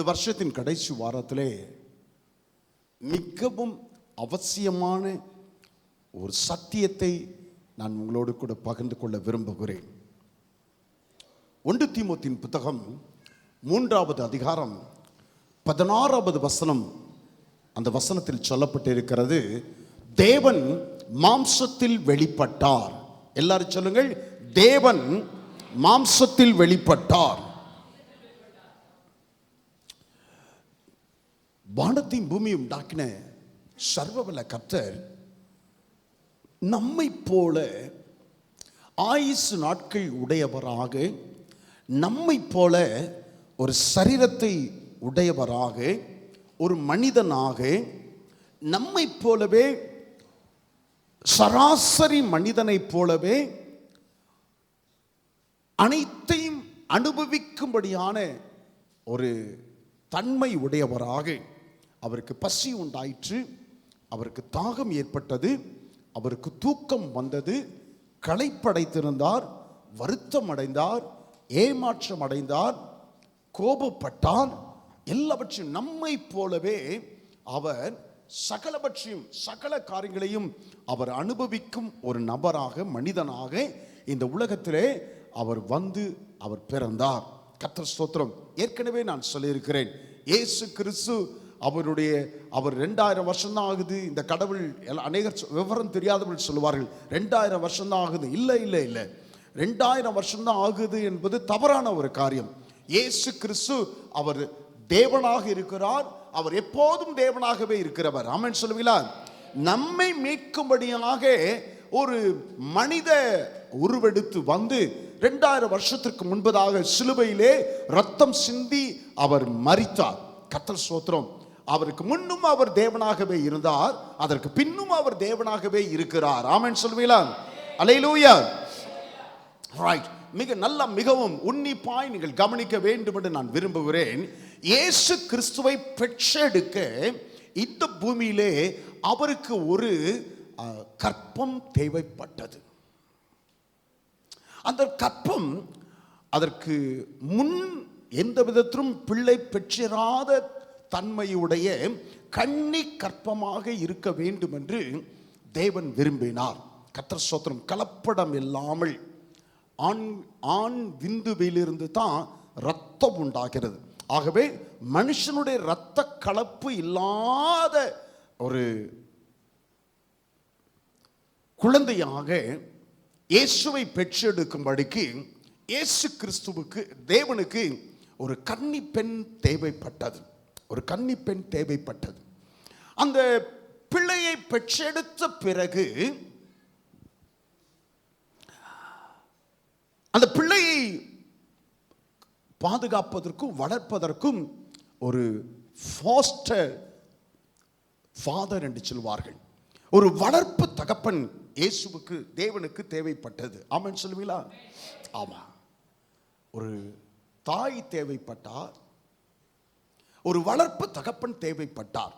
வருஷத்தின் கடைசி வாரத்திலே மிகவும் அவசியமான ஒரு சத்தியத்தை நான் உங்களோடு கூட பகிர்ந்து கொள்ள விரும்புகிறேன். 1 தீமோத்தேயுவின் புத்தகம் 3வது அதிகாரம் 16வது வசனம். அந்த வசனத்தில் சொல்லப்பட்டிருக்கிறது, தேவன் மாம்சத்தில் வெளிப்பட்டார். எல்லாரும் சொல்லுங்கள், தேவன் மாம்சத்தில் வெளிப்பட்டார். வானத்தையும் பூமியும் உண்டாக்கின சர்வவல்ல கர்த்தர் நம்மை போல ஆயுசு நாட்கள் உடையவராக, நம்மை போல ஒரு சரீரத்தை உடையவராக, ஒரு மனிதனாக, நம்மை போலவே சராசரி மனிதனைப் போலவே அனைத்தையும் அனுபவிக்கும்படியான ஒரு தன்மை உடையவராக அவருக்கு பசி உண்டாயிற்று, அவருக்கு தாகம் ஏற்பட்டது, அவருக்கு தூக்கம் வந்தது, களைப்படைத்திருந்தார், வருத்தம் அடைந்தார், ஏமாற்றம் அடைந்தார், கோபப்பட்டார். எல்லாவற்றையும் நம்மை போலவே அவர் சகலவற்றையும் சகல காரியங்களையும் அவர் அனுபவிக்கும் ஒரு நபராக, மனிதனாக இந்த உலகத்திலே அவர் வந்து அவர் பிறந்தார். கர்த்தர் ஸ்தோத்திரம். ஏற்கனவே நான் சொல்லியிருக்கிறேன், இயேசு கிறிஸ்து அவர் 2000 வருஷம் தான் ஆகுது. இந்த கடவுள் அநேகர் விவரம் தெரியாதவர்கள் சொல்லுவார்கள் 2000 வருஷம் தான் ஆகுது. இல்லை 2000 வருஷம் தான் ஆகுது என்பது தவறான ஒரு காரியம். இயேசு கிறிஸ்து அவர் தேவனாக இருக்கிறார், அவர் எப்போதும் தேவனாகவே இருக்கிறவர். ஆமென் சொல்லுவீங்களா? நம்மை மீட்கும்படியாக ஒரு மனித உருவெடுத்து வந்து 2000 வருஷத்திற்கு முன்பதாக சிலுவையிலே ரத்தம் சிந்தி அவர் மரித்தார். கர்த்தர் ஸ்தோத்திரம். அவருக்கு முன்னும் அவர் தேவனாகவே இருந்தார், அதற்கு பின்னும் அவர் தேவனாகவே இருக்கிறார். ஆமென் சொல்லுவீங்களா? அல்லேலூயா. ரைட். மிகவும் உன்னிப்பாய் நீங்கள் கவனிக்க வேண்டும் என்று நான் விரும்புகிறேன். இயேசு கிறிஸ்துவை பெற்றெடுக்க இந்த பூமியிலே அவருக்கு ஒரு கற்பம் தேவைப்பட்டது. அந்த கற்பம் அதற்கு முன் எந்த விதத்திலும் பிள்ளை பெற்றிராத தன்மையுடைய கன்னி கற்பமாக இருக்க வேண்டும் என்று தேவன் விரும்பினார். கர்த்தர் ஸ்தோத்திரம். கலப்படம் இல்லாமல் ஆண் விந்துவிலிருந்து தான் ரத்தம் உண்டாகிறது. ஆகவே மனுஷனுடைய இரத்த கலப்பு இல்லாத ஒரு குழந்தையாக இயேசுவை பெற்றெடுக்கும்படிக்கு இயேசு கிறிஸ்துவுக்கு, தேவனுக்கு ஒரு கன்னி பெண் தேவைப்பட்டது. ஒரு கன்னி பெண் தேவைப்பட்டது. அந்த பிள்ளையை பெற்றெடுத்த பிறகு அந்த பிள்ளையை பாதுகாப்பதற்கும் வளர்ப்பதற்கும் ஒரு ஃபாஸ்டர் ஃபாதர் என்று சொல்வார்கள், ஒரு வளர்ப்பு தகப்பன் இயேசுவுக்கு, தேவனுக்கு தேவைப்பட்டது. ஆமென் சொல்லுவீங்களா? ஆமா. ஒரு தாய் தேவைப்பட்டார், ஒரு வளர்ப்பு தகப்பன் தேவைப்பட்டார்.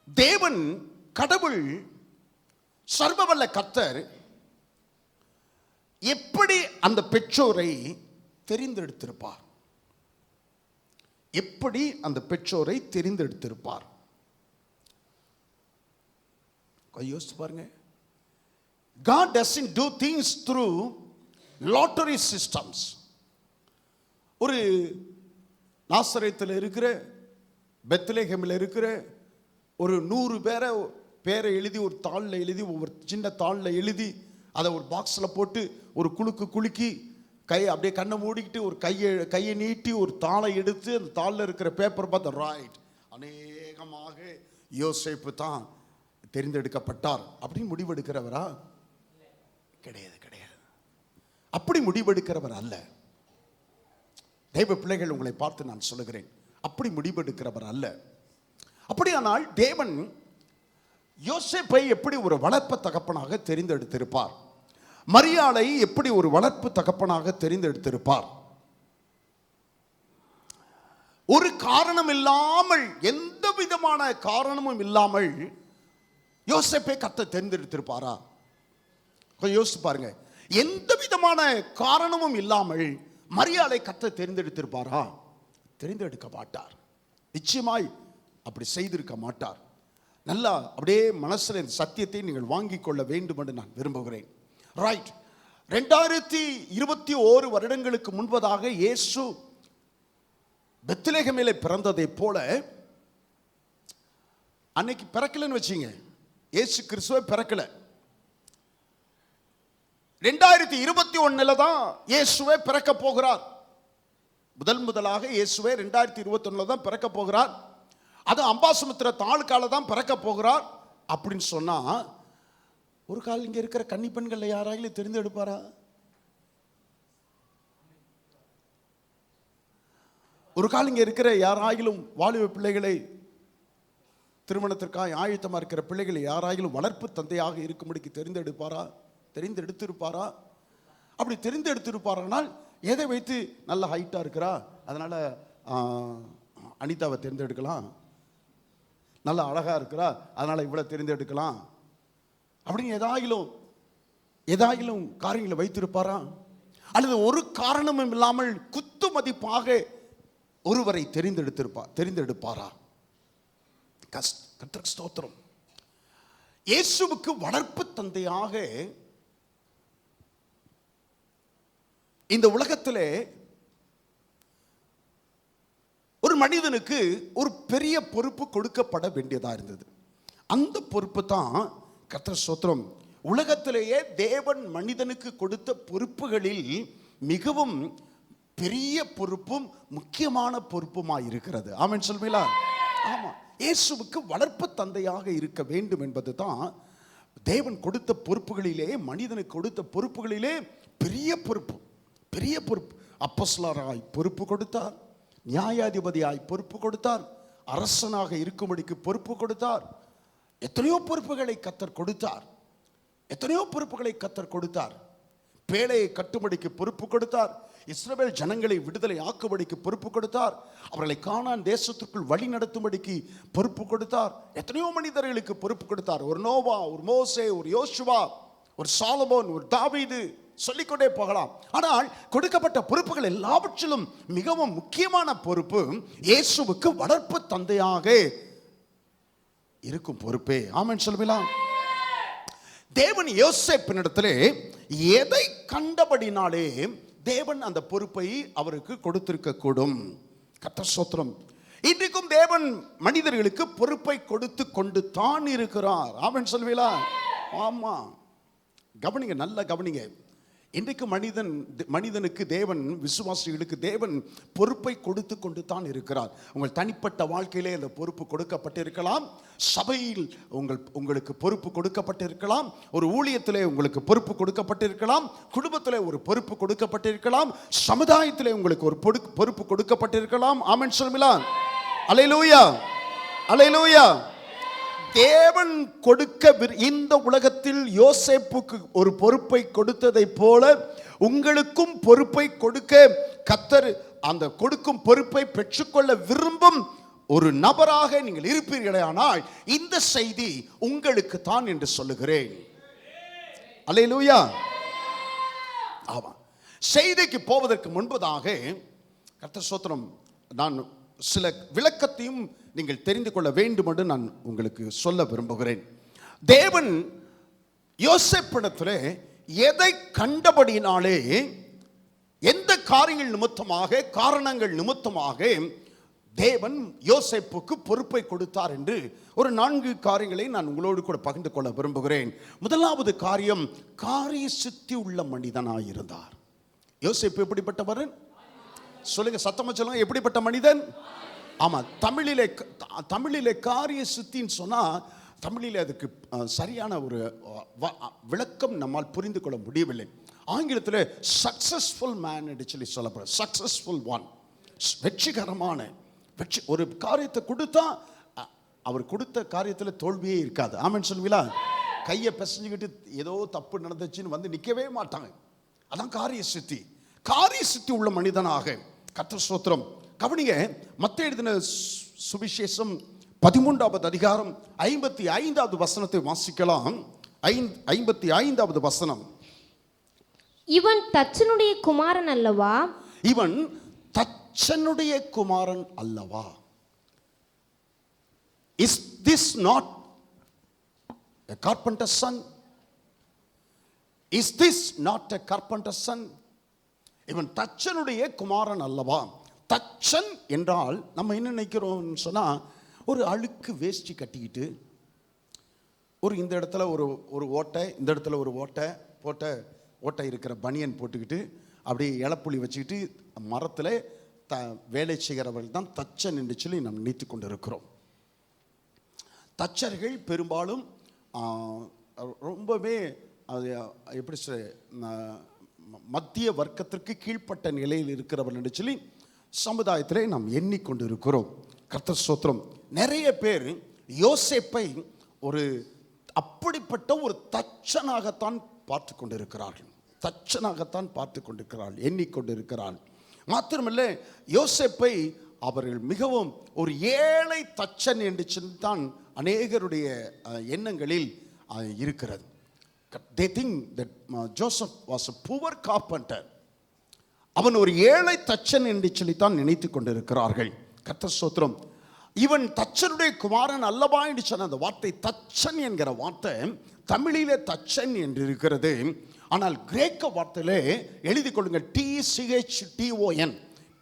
தேவன் கடவுள் சர்வவல்ல கர்த்தர் எப்படி அந்த பெற்றோரை தெரிந்தெடுத்திருப்பார்? எப்படி அந்த பெற்றோரை தெரிந்தெடுத்திருப்பார்? யோசிச்சு பாருங்க. God doesn't do things through lottery systems. ஒரு நாசரேத்தில் இருக்கிற, பெத்லகேமில் இருக்கிற ஒரு 100 பேரை எழுதி ஒரு தாளில் எழுதி, ஒவ்வொரு சின்ன தாளில் எழுதி அதை ஒரு பாக்ஸில் போட்டு ஒரு குலுக்கி அப்படியே கண்ணை மூடிக்கிட்டு ஒரு கையை நீட்டி ஒரு தாளை எடுத்து அந்த தாளில் இருக்கிற பேப்பர் பார்த்து ரைட், அநேகமாக யோசேப்பு தான் தெரிந்தெடுக்கப்பட்டார் அப்படின்னு முடிவெடுக்கிறவரா? கிடையாது. அப்படி முடிவெடுக்கிறவர் அல்ல. தெய்வ பிள்ளைகள், உங்களை பார்த்து நான் சொல்லுகிறேன், அப்படி முடிவெடுக்கிறவர் அல்ல. அப்படியானால் தேவன் யோசேப்பை எப்படி ஒரு வளர்ப்பு தகப்பனாக தெரிந்தெடுத்திருப்பார்? மரியாளை எப்படி ஒரு வளர்ப்பு தகப்பனாக தெரிந்தெடுத்திருப்பார்? ஒரு காரணம் இல்லாமல், எந்த விதமான காரணமும் இல்லாமல் யோசேப்பை கர்த்தர் தெரிந்தெடுத்திருப்பாரா? யோசிச்சு பாருங்க. எந்த விதமான காரணமும் இல்லாமல் மரியாளை கர்த்தர் தெரிந்தெடுத்திருப்பாரா? தெரிந்தெடுக்க மாட்டார். நிச்சயமாய் அப்படி செய்திருக்க மாட்டார். நல்லா அப்படியே மனசில் இந்த சத்தியத்தை நீங்கள் வாங்கிக் கொள்ள வேண்டும் என்று நான் விரும்புகிறேன். ரைட். 2021 வருடங்களுக்கு முன்பதாக இயேசு பெத்லகேமிலே பிறந்ததை போல, அன்னைக்கு பிறக்கலன்னு வச்சுங்க, இயேசு கிறிஸ்துவை பிறக்கல. 2021 தான் இயேசுவே பிறக்க போகிறார். முதலாக இயேசுவே 2021 தான் பிறக்க போகிறார். அது அம்பாசமுத்திர தாலுக்கால தான் பிறக்க போகிறார் அப்படின்னு சொன்னா, ஒரு கால் இங்க இருக்கிற கன்னி பெண்கள் யாராலும் தெரிந்தெடுப்பாரா? ஒரு கால் இங்க இருக்கிற யாராயிலும் வாலிப பிள்ளைகளை, திருமணத்திற்காக ஆயத்தமா இருக்கிற பிள்ளைகளை யாராயிலும் வளர்ப்பு தந்தையாக இருக்கும்படிக்கு தெரிந்தெடுத்திருப்பாரா? அப்படி தெரிந்தெடுத்திருப்பார்கள் எதை வைத்து நல்ல ஹைட்டா இருக்கிறா, அதனால அனிதாவை தேர்ந்தெடுக்கலாம், நல்ல அழகா இருக்கிறா அதனால இவ்வளவு தேர்ந்தெடுக்கலாம் அப்படின்னு ஏதாயிலும் காரியங்களை வைத்திருப்பாரா? அல்லது ஒரு காரணமும் இல்லாமல் குத்து மதிப்பாக ஒருவரை தெரிந்தெடுப்பாரா? கர்த்தருக்கு ஸ்தோத்திரம். இயேசுவுக்கு வளர்ப்பு தந்தையாக இந்த உலகத்திலே ஒரு மனிதனுக்கு ஒரு பெரிய பொறுப்பு கொடுக்கப்பட வேண்டியதா இருந்தது. அந்த பொறுப்பு தான் கர்த்தர் ஸ்தோத்திரம், உலகத்திலேயே தேவன் மனிதனுக்கு கொடுத்த பொறுப்புகளில் மிகவும் பெரிய பொறுப்பும் முக்கியமான பொறுப்புமாய் இருக்கிறது. ஆமென் சொல்வீங்களா? ஆமா. இயேசுவுக்கு வளர்ப்பு தந்தையாக இருக்க வேண்டும் என்பது தான் தேவன் கொடுத்த பொறுப்புகளிலே, மனிதனுக்கு கொடுத்த பொறுப்புகளிலே பெரிய பொறுப்பு. அப்போஸ்தலராய் பொறுப்பு கொடுத்தார், நியாயாதிபதியாய் பொறுப்பு கொடுத்தார், அரசனாக இருக்கும்படிக்கு பொறுப்பு கொடுத்தார். எத்தனையோ பொறுப்புகளை கர்த்தர் கொடுத்தார். பேழையை கட்டும்படிக்கு பொறுப்பு கொடுத்தார். இஸ்ரவேல் ஜனங்களை விடுதலை ஆக்கும்படிக்கு பொறுப்பு கொடுத்தார். அவர்களை கானான் தேசத்திற்குள் வழி நடத்தும்படிக்கு பொறுப்பு கொடுத்தார். எத்தனையோ மனிதர்களுக்கு பொறுப்பு கொடுத்தார். ஒரு நோவா, ஒரு மோசே, ஒரு யோசுவா, ஒரு சாலமோன், ஒரு தாவீது, சொல்லிக்கொண்டே போகலாம். ஆனால் கொடுக்கப்பட்ட பொறுப்புகள் எல்லாவற்றிலும் மிகவும் முக்கியமான பொறுப்பு இயேசுவுக்கு வளர்ப்பு தந்தையாக இருக்கும் பொறுப்பே. ஆமென் சொல்லுவீங்களா? தேவன் யோசேப்பினிடத்திலே எதை கண்டபடினாலே தேவன் அந்த பொறுப்பை அவருக்கு கொடுத்திருக்க கூடும். கர்த்தர் ஸ்தோத்திரம். இன்றைக்கும் தேவன் மனிதர்களுக்கு பொறுப்பை கொடுத்து கொண்டு தான் இருக்கிறார். ஆமென் சொல்லுவீங்களா? ஆமா. கவனிங்க, நல்ல கவனிங்க. இன்றைக்கு மனிதனுக்கு தேவன், விசுவாசிகளுக்கு தேவன் பொறுப்பை கொடுத்து கொண்டு தான் இருக்கிறார். உங்கள் தனிப்பட்ட வாழ்க்கையிலே அந்த பொறுப்பு கொடுக்கப்பட்டிருக்கலாம், சபையில் உங்களுக்கு பொறுப்பு கொடுக்கப்பட்டிருக்கலாம், ஒரு ஊழியத்திலே உங்களுக்கு பொறுப்பு கொடுக்கப்பட்டிருக்கலாம், குடும்பத்திலே ஒரு பொறுப்பு கொடுக்கப்பட்டிருக்கலாம், சமுதாயத்திலே உங்களுக்கு ஒரு பொறுப்பு கொடுக்கப்பட்டிருக்கலாம். ஆமென் சொல்லுங்களா? அல்லேலூயா, அல்லேலூயா. தேவன் கொடுக்க இந்த உலகத்தில் யோசேப்புக்கு ஒரு பொறுப்பை கொடுத்ததை போல உங்களுக்கும் பொறுப்பை கொடுக்க கர்த்தர் அந்த கொடுக்கும் பொறுப்பை பெற்றுக்கொள்ள விரும்பும் ஒரு நபராக நீங்கள் இருப்பீர்களானால் இந்த செய்தி உங்களுக்கு தான் என்று சொல்லுகிறேன். அல்லேலூயா. ஆமா. செய்திக்கு போவதற்கு முன்பதாக கர்த்தர் ஸ்தோத்திரம், நான் சில விளக்கத்தையும் நீங்கள் தெரிந்து கொள்ள வேண்டும் என்று நான் உங்களுக்கு சொல்ல விரும்புகிறேன். தேவன் யோசேப்பிடத்திலே எதை கண்டபடினாலே, எந்த காரணங்கள் நிமித்தமாக தேவன் யோசேப்புக்கு பொறுப்பை கொடுத்தார் என்று ஒரு 4 காரியங்களை நான் உங்களோடு கூட பகிர்ந்து கொள்ள விரும்புகிறேன். முதலாவது காரியம், காரிய சித்தி உள்ள மனிதனாயிருந்தார். யோசேப்பு எப்படிப்பட்டவர் சொல்லுங்க, சத்தமா சொல்லுங்க, எப்படிப்பட்ட மனிதன்? ஆமா. தமிழிலே காரிய சித்தின்னு சொன்னா, தமிழிலே அதுக்கு சரியான ஒரு விளக்கம் நம்மால் புரிந்து கொள்ள முடியவில்லை. ஆங்கிலத்தில் சக்சஸ்ஃபுல் மேன் என்று சொல்லி சொல்லப்படுற, சக்சஸ்ஃபுல் ஒன், வெற்றிகரமான ஒரு காரியத்தை கொடுத்தா அவர் கொடுத்த காரியத்தில் தோல்வியே இருக்காது. ஆமென் சொல்லுவீங்களா? கையை பிசைஞ்சுக்கிட்டு ஏதோ தப்பு நடந்துச்சுன்னு வந்து நிற்கவே மாட்டாங்க. அதான் காரிய சித்தி உள்ள மனிதனாக கர்த்தர் ஸ்தோத்திரம். கவனிங்க, மத்தேயு எழுதின சுவிசேஷம் 13வது அதிகாரம் 55வது வசனத்தை வாசிக்கலாம். 55வது வசனம். இவன் தச்சனுடைய குமாரன் அல்லவா? இவன் தச்சனுடைய குமாரன் அல்லவா? Is this not a carpenter's son? Is this not a carpenter's son? இவன் தச்சனுடைய குமாரன் அல்லவா? தச்சன் என்றால் நம்ம என்ன நினைக்கிறோம்னு சொன்னா, ஒரு அழுக்கு வேஷ்டி கட்டிக்கிட்டு, ஒரு இந்த இடத்துல ஒரு ஓட்டை, இந்த இடத்துல ஒரு ஓட்டை இருக்கிற பனியன் போட்டுக்கிட்டு, அப்படியே இளப்புளி வச்சுக்கிட்டு மரத்தில் வேலை செய்கிறவர்கள் தான் தச்சன் என்று சொல்லி நாம் நினைத்து கொண்டு இருக்கிறோம். தச்சர்கள் பெரும்பாலும் ரொம்பவே அது எப்படி மத்திய வர்க்கத்திற்கு கீழ்ப்பட்ட நிலையில் இருக்கிறவர்கள் என்று சொல்லி சமுதாயத்திலே நாம் எண்ணிக்கொண்டு இருக்கிறோம். கர்த்தர் ஸ்தோத்திரம். நிறைய பேர் யோசேப்பை ஒரு அப்படிப்பட்ட ஒரு தச்சனாகத்தான் பார்த்து கொண்டிருக்கிறார்கள், எண்ணிக்கொண்டிருக்கிறார்கள். மாத்திரமல்ல, யோசேப்பை அவர்கள் மிகவும் ஒரு ஏழை தச்சன் என்று தான் அநேகருடைய எண்ணங்களில் இருக்கிறது. They think that Joseph was a poor carpenter. அவன் ஒரு ஏழை தச்சன் என்று சொல்லித்தான் நினைத்து கொண்டிருக்கிறார்கள். கர்த்தர் ஸ்தோத்திரம். இவன் தச்சனுடைய குமாரன் அல்லவா என்று சொன்ன அந்த வார்த்தை, தச்சன் என்கிற வார்த்தை தமிழிலே தச்சன் என்று இருக்கிறது. ஆனால் கிரேக்க வார்த்தையிலே எழுதி கொள்ளுங்கள், TCHTON,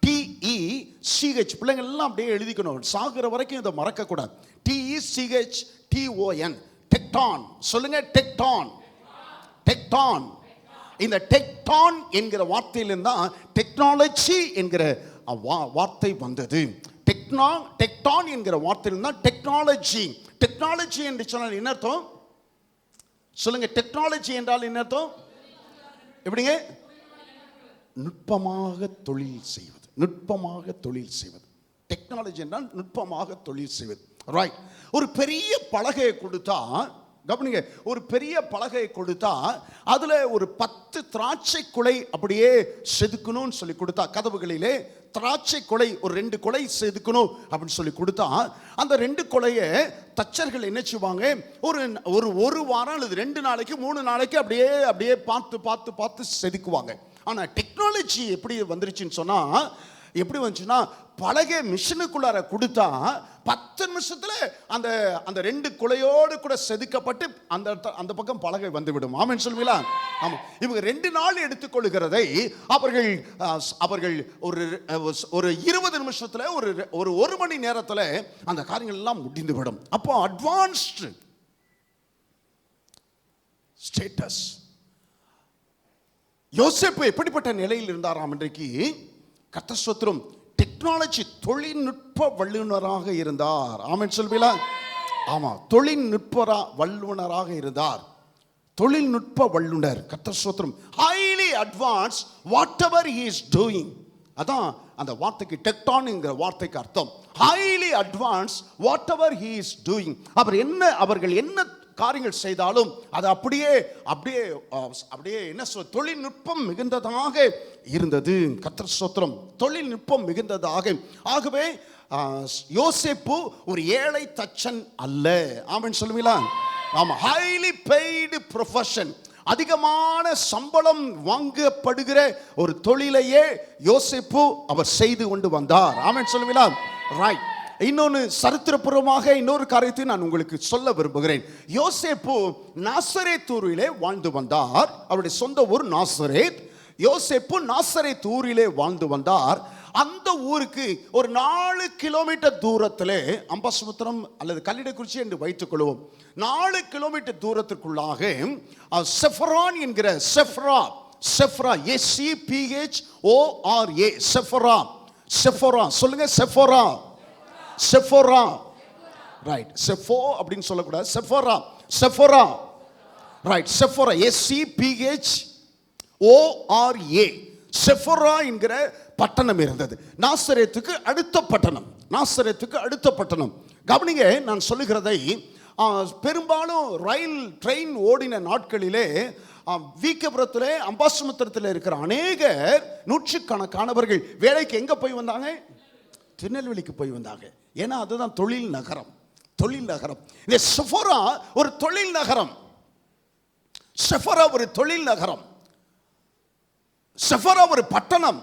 TECH. பிள்ளைங்க எல்லாம் அப்படியே எழுதிக்கணும், சாகிற வரைக்கும் இதை மறக்க கூடாது. TECHTON, டெக்டான். சொல்லுங்க, டெக்டான். டெக்டான். இந்த டெக்டான் என்கிற வார்த்தையிலிருந்து தான் டெக்னாலஜி என்கிற வார்த்தை வந்தது. டெக்டான் என்கிற வார்த்தையிலிருந்து தான் டெக்னாலஜி. டெக்னாலஜி என்று சொன்னால் என்ன அர்த்தம்? சொல்லுங்க, டெக்னாலஜி என்றால் என்ன அர்த்தம்? எப்படிங்க? நுட்பமாக தொழில் செய்வது. டெக்னாலஜி என்றால் நுட்பமாக தொழில் செய்வது. ரைட். ஒரு பெரிய பலகையை கொடுத்தா, கவனிங்க, ஒரு பெரிய பலகையை கொடுத்தா அதுல ஒரு 10 திராட்சை குலை அப்படியே செதுக்கணும்னு சொல்லி கொடுத்தா, கதவுகளிலே திராட்சை கொலை ஒரு 2 கொலை செதுக்கணும் அப்படின்னு சொல்லி கொடுத்தா, அந்த 2 கொலையை தச்சர்கள் என்ன செய்வாங்க, ஒரு வாரம் அல்லது 2 நாளைக்கு 3 நாளைக்கு அப்படியே பார்த்து செதுக்குவாங்க. ஆனா டெக்னாலஜி எப்படி வந்துருச்சுன்னு சொன்னா, எப்படி வந்துச்சுன்னா, பலகை மிஷினுக்குள்ளார கொடுத்தா 10 நிமிஷத்துல அந்த 2 குலையோடு கூட செதுக்கப்பட்டு அந்த பக்கம் பலகை வந்துவிடும். ஆமென் சொல்வீங்களா? ஆமா. இவங்க 2 நாள் எடுத்துக்கொள்கிறதை அவர்கள் ஒரு 20 நிமிஷத்துல ஒரு மணி நேரத்துல அந்த காரியங்கள் எல்லாம் முடிந்து விடும். அப்போ அட்வான்ஸ்டு ஸ்டேட்டஸ். யோசேப்பு எப்படிப்பட்ட நிலையில் இருந்தாராம் இன்றைக்கு? கர்த்தர் ஸ்தோத்திரம். டெக்னாலஜி, தொழில்நுட்ப வல்லுநராக இருந்தார். ஆமென் சொல்வீங்களா? ஆமா, தொழில்நுட்ப வல்லுநராக இருந்தார். தொழில்நுட்ப வல்லுனர். கர்த்தர் ஸ்தோத்திரம். Highly advance what ever he is doing. அதான் அந்த வார்த்தைக்கு டெக்டான்ங்கிற வார்த்தைக்கு அர்த்தம். Highly advance what ever he is doing. அவர்கள் என்ன காரியங்கள் செய்தாலும் அது அப்படியே என்ன தொழில்நுட்பம் மிகுந்ததாக இருந்தது. கர்த்தர் ஸ்தோத்திரம். தொழில்நுட்பம் மிகுந்ததாக. ஆகவே யோசேப்பு ஒரு ஏழை தச்சன் அல்ல. ஆமென் சொல்லுவீங்களா? ஆமா. ஹைலி பெய்டு ப்ரொஃபஷன், அதிகமான சம்பளம் வாங்கப்படுகிற ஒரு தொழிலையே யோசேப்பு அவர் செய்து கொண்டு வந்தார். ஆமென் சொல்லுவீங்களா? ரைட். இன்னொன்று சரித்திரபூர்வமாக இன்னொரு காரியத்தை நான் உங்களுக்கு சொல்ல விரும்புகிறேன். யோசேப்பு நாசரேத் ஊரிலே வாழ்ந்து வந்தார். அவருடைய சொந்த ஊர் நாசரேத். யோசேப்பு நாசரேத் ஊரிலே வாழ்ந்து வந்தார். அந்த ஊருக்கு ஒரு 4 கிலோமீட்டர் தூரத்திலே, அம்பாசமுத்திரம் அல்லது கல்லிடக்குறிச்சி என்று வைத்துக் கொள்வோம், 4 கிலோமீட்டர் தூரத்திற்குள்ளாக செஃபரான் என்கிற செஃப்ரா, SEPHORA, செஃபோரா. சொல்லுங்க, செஃபோரா. செஃபோரா. ரைட். செஃபோ அப்படின்னு சொல்லக்கூடாது, Sephora. Right. Sephora, SEPHORA. Sephora என்கிற பட்டணம் இருந்தது. நாசரேத்துக்கு அடுத்த பட்டணம். கவனிங்க, நான் சொல்லுகிறதை, பெரும்பாலும் ட்ரெயின் ஓடின நாட்களிலே வீக்கபுரத்திலே, அம்பாசமுத்திரத்தில் இருக்கிற அநேகர், நூற்றுக்கணக்கானவர்கள் வேலைக்கு எங்க போய் வந்தாங்க? திருநெல்வேலிக்கு போய் வந்தாங்க. ஏன்னா அதுதான் தொழில் நகரம். இந்த செஃபோரா ஒரு தொழில் நகரம். செஃபோரா ஒரு பட்டணம்.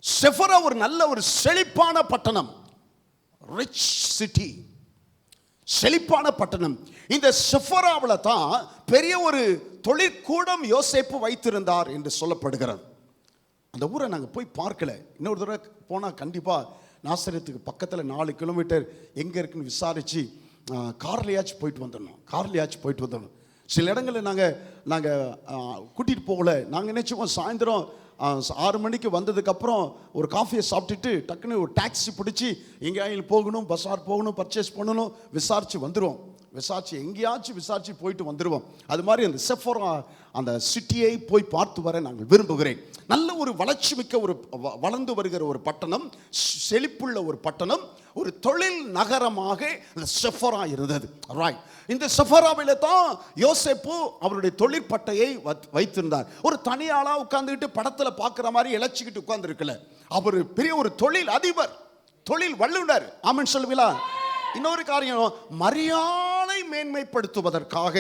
செஃபரா ஒரு நல்ல ஒரு செழிப்பான பட்டணம், ரிச் சிட்டி, செழிப்பான பட்டணம். இந்த செஃபராவில் தான் பெரிய ஒரு தொழிற்கூடம் யோசேப்பு வைத்திருந்தார் என்று சொல்லப்படுகிறது. அந்த ஊரை நாங்கள் போய் பார்க்கல. இன்னொரு தடவை போனால் கண்டிப்பாக நாசரேத்துக்கு பக்கத்தில் 4 கிலோமீட்டர் எங்கே இருக்குன்னு விசாரித்து கார்லையாச்சும் போயிட்டு வந்துடணும். சில இடங்களில் நாங்கள் கூட்டிகிட்டு போகல. நாங்கள் நினச்சிப்போம் சாயந்தரம் 6 மணிக்கு வந்ததுக்கப்புறம் ஒரு காஃபியை சாப்பிட்டுட்டு டக்குன்னு ஒரு டாக்ஸி பிடிச்சி எங்கேயாயும் போகணும், பஸார் போகணும், பர்ச்சேஸ் பண்ணணும், விசாரிச்சு போயிட்டு வந்துடுவோம். அது மாதிரி அந்த செஃபரா அந்த சிட்டியை போய் பார்த்து வர நாங்கள் விரும்புகிறேன். நல்ல ஒரு வளர்ச்சி மிக்க ஒரு வளர்ந்து வருகிற ஒரு பட்டணம், செழிப்புள்ள ஒரு பட்டணம், ஒரு தொழில் நகரமாக இந்த செஃபரா இருந்தது. ரைட். இந்த செஃபராவில தான் யோசேப்பு அவருடைய தொழிற்பட்டையை வைத்திருந்தார். ஒரு தனியாளா உட்கார்ந்துக்கிட்டு படத்துல பார்க்குற மாதிரி இழைச்சிக்கிட்டு உட்கார்ந்துருக்கல. அவர் பெரிய ஒரு தொழில் அதிபர், தொழில் வல்லுனர். ஆமென் சொல்லுவீங்களா? இன்னொரு காரியம், மரியாதை மேன்மைப்படுத்துவதற்காக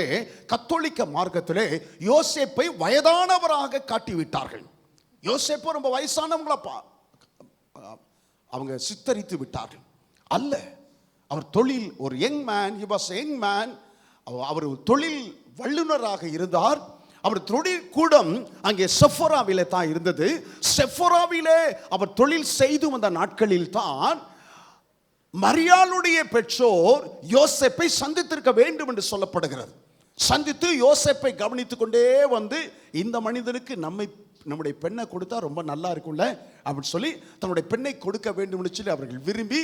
கத்தோலிக்க மார்க்கத்திலே யோசேப்பை வயதானவராக காட்டிவிட்டார்கள். யோசேப்பு ரொம்ப வயசானவங்களப்பா அவங்க சித்தரித்து விட்டார்கள். அல்ல, அவர் தொழில் ஒரு யங் மேன், அவர் தொழில் வல்லுநராக இருந்தார். அவர் தொழில் கூடம் அங்கே செஃபராவிலே தான் இருந்தது. செஃபராவிலே அவர் தொழில் செய்து வந்த நாட்களில் தான் மரியாளுடைய பெற்றோர் யோசேப்பை சந்தித்திருக்க வேண்டும் என்று சொல்லப்படுகிறது. சந்தித்து யோசேப்பை கவனித்துக் கொண்டே வந்து, இந்த மனிதனுக்கு நம்முடைய பெண்ணை கொடுத்தா ரொம்ப நல்லா இருக்கும்ல அப்படின்னு சொல்லி தன்னுடைய பெண்ணை கொடுக்க வேண்டும் என்று சொல்லி அவர்கள் விரும்பி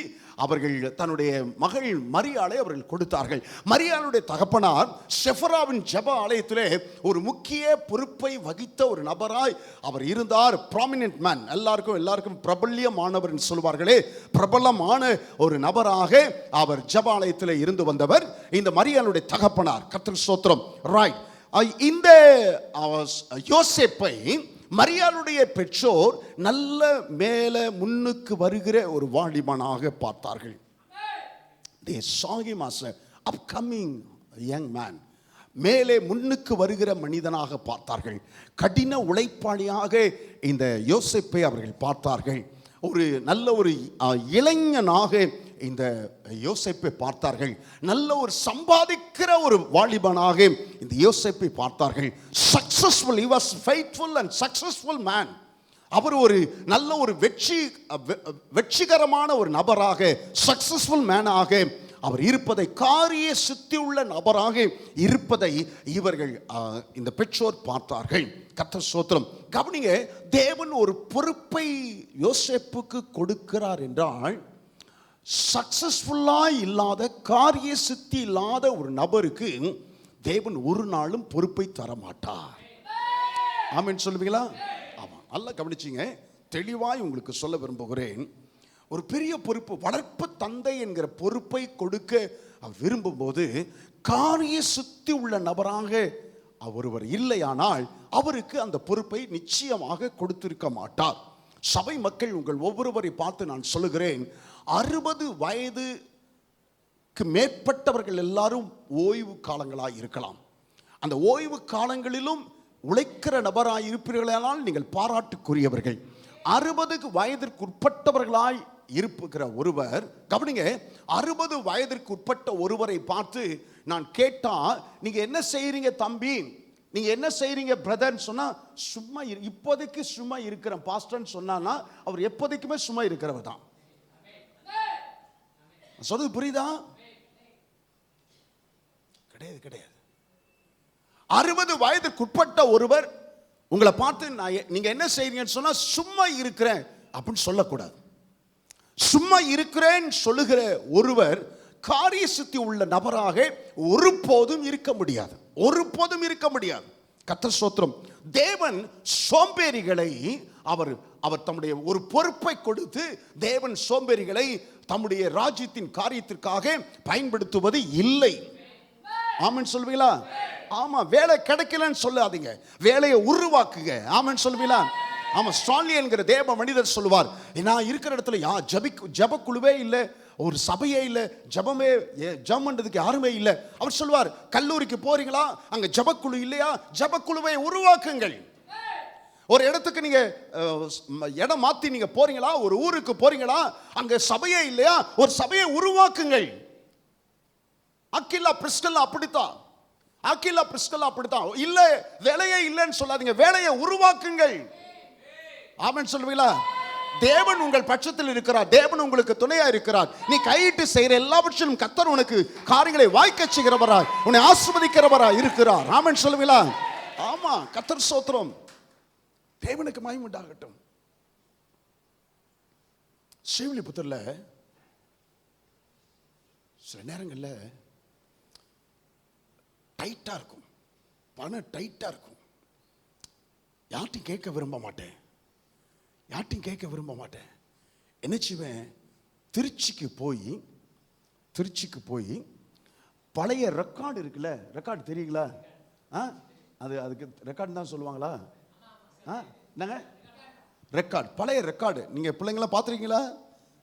அவர்கள் தன்னுடைய மகள் மரியாளை அவர்கள் கொடுத்தார்கள். மரியாளுடைய தகப்பனார் செஃபராவின் ஜெப ஆலயத்திலே ஒரு முக்கிய பொறுப்பை வகித்த ஒரு நபராய் அவர் இருந்தார். ப்ராமினென்ட் மேன், எல்லாருக்கும் பிரபல்யமானவர் என்று சொல்வார்களே, பிரபலமான ஒரு நபராக அவர் ஜெப ஆலயத்திலே இருந்து வந்தவர் இந்த மரியாளுடைய தகப்பனார். கர்த்தருக்கு ஸ்தோத்திரம். ரைட். இந்த யோசேப்பை மரியாளுடைய பெற்றோர் நல்ல மேல முன்னுக்கு வருகிற ஒரு வாலிபனாக பார்த்தார்கள். They saw him as an upcoming young man. மேலே முன்னுக்கு வருகிற மனிதனாக பார்த்தார்கள். கடின உழைப்பாளியாக இந்த யோசேப்பை அவர்கள் பார்த்தார்கள். ஒரு நல்ல ஒரு இளைஞனாக இந்த யோசேப்பை பார்த்தார்கள். நல்ல ஒரு சம்பாதிக்கிற ஒரு வாலிபனாக இந்த யோசேப்பை பார்த்தார்கள். Successful, he was faithful and successful man. அவர் ஒரு நல்ல ஒரு வெற்றிகரமான ஒரு நபராக, சக்சஸ்ஃபுல் மேனாக அவர் இருப்பதை, காரிய சித்தி உள்ள நபராக இருப்பதை இவர்கள் இந்த பெற்றோர் பார்த்தார்கள். கர்த்தர் ஸ்தோத்திரம். கவனிங்க, தேவன் ஒரு பொறுப்பை யோசேப்புக்கு கொடுக்கிறார் என்றால், சக்சஸ்ஃபுல்லா இல்லாத, காரிய சித்தி இல்லாத ஒரு நபருக்கு தேவன் ஒரு நாளும் பொறுப்பை தர மாட்டார். ஆமென் சொல்லுவீங்களா? ஆமா, நல்லா கவனிச்சிங்க. தெளிவாய் உங்களுக்கு சொல்ல விரும்புகிறேன். ஒரு பெரிய பொறுப்பு, வளர்ப்பு தந்தை என்கிற பொறுப்பை கொடுக்க விரும்பும் போது காரிய சித்தி உள்ள நபராக ஒருவர் இல்லையானால் அவருக்கு அந்த பொறுப்பை நிச்சயமாக கொடுத்திருக்க மாட்டார். சபை மக்கள், உங்கள் ஒவ்வொருவரை பார்த்து நான் சொல்லுகிறேன், 60 வயதுக்கு மேற்பட்டவர்கள் எல்லாரும் ஓய்வு காலங்களாய் இருக்கலாம். அந்த ஓய்வு காலங்களிலும் உழைக்கிற நபராய் இருப்பீர்களானால் நீங்கள் பாராட்டுக்குரியவர்கள். 60 வயதிற்கு உட்பட்டவர்களாய் இருப்புகிற ஒருவர், கவனிங்க, 60 வயதிற்கு உட்பட்ட ஒருவரை பார்த்து நான் கேட்டா, நீங்க என்ன செய்யறீங்க தம்பி, நீங்க என்ன செய்யறீங்க பிரதர்ன்னு சொன்னா, சும்மா இப்போதைக்கு சும்மா இருக்கிற பாஸ்டர்ன்னு சொன்னா அவர் எப்போதைக்குமே சும்மா இருக்கிறவர் தான். சொல்றது புரியுதா? கிடையாது. 60 வயதுக்கு உட்பட்ட ஒருவர் உங்களை பார்த்து நீங்க என்ன செய்றீங்கன்னு சொன்னா சும்மா இருக்கிறேன் அப்படின்னு சொல்லக்கூடாது. சும்மா இருக்கிறேன் சொல்லுகிற ஒருவர் காரிய சித்தி உள்ள நபராக ஒருபோதும் இருக்க முடியாது. கர்த்தர் ஸ்தோத்திரம். தேவன் சோம்பேறிகளை அவர் தம்முடைய ஒரு பொறுப்பை கொடுத்து தேவன் சோம்பேறிகளை தம்முடைய ராஜ்யத்தின் காரியத்திற்காக பயன்படுத்துவது இல்லை. ஆமென் சொல்வீங்களா? ஆமா, வேலை கிடைக்கலன்னு சொல்லாதீங்க, வேலையை உருவாக்குங்க. ஆமென் சொல்வீங்களா? ஆமா, ஸ்டான்லி என்கிற தேவ மனிதர் சொல்லுவார், நான் இருக்கிற இடத்துல ஜெப குழுவே இல்லை, ஒரு சபையே இல்லை, ஜெபம் பண்றதுக்கு யாருமே இல்லை. அவர் சொல்வார், கல்லூரிக்கு போறீங்களா, அங்க ஜெபக்குழு இல்லையா, ஜெபக்குழுவை உருவாக்குங்கள். ஒரு இடத்துக்கு நீங்க இடம் மாத்தி நீங்க போறீங்களா, ஒரு ஊருக்கு போறீங்களா, அங்க சபையே இல்லையா, ஒரு சபையை உருவாக்குங்கள். அக்கில்லா பிரிஸ்கில்லா அப்படித்தான், அக்கில்லா பிரிஸ்கில்லா அப்படித்தான். இல்ல வேலையே இல்லைன்னு சொல்லாதீங்க, வேலையை உருவாக்குங்கள். ஆமென் சொல்லுவீங்களா? தேவன் உங்கள் பட்சத்தில் இருக்கிறார், தேவன் உங்களுக்கு துணையா இருக்கிறார். நீ கையிட்டு செய்கிற எல்லாவற்றிலும் கர்த்தர் உனக்கு காரியங்களை வாய்க்க செய்கிறவராய், உன்னை ஆசீர்வதிக்கிறவராய் இருக்கிறார். ஆமென் சொல்லுவீங்களா? ஆமா, கர்த்தர் ஸ்தோத்திரம். தேவனுக்கு மகிமை உண்டாகட்டும். ஸ்ரீவில்லிபுத்தூர்ல சில நேரங்கள்ல டைட்டா இருக்கும், பணம் டைட்டா இருக்கும். யார்ட்டையும் கேட்க விரும்ப மாட்டேன், யார்ட்டையும் கேட்க விரும்ப மாட்டேன். என்ன செய்வேன், திருச்சிக்கு போய் பழைய ரெக்கார்டு இருக்குல்ல, ரெக்கார்டு தெரியுங்களா? அதுக்கு ரெக்கார்டு தான் சொல்லுவாங்களா? என்னங்க ரெக்கார்டு, பழைய ரெக்கார்டு. நீங்கள் பிள்ளைங்களாம் பார்த்துருக்கீங்களா?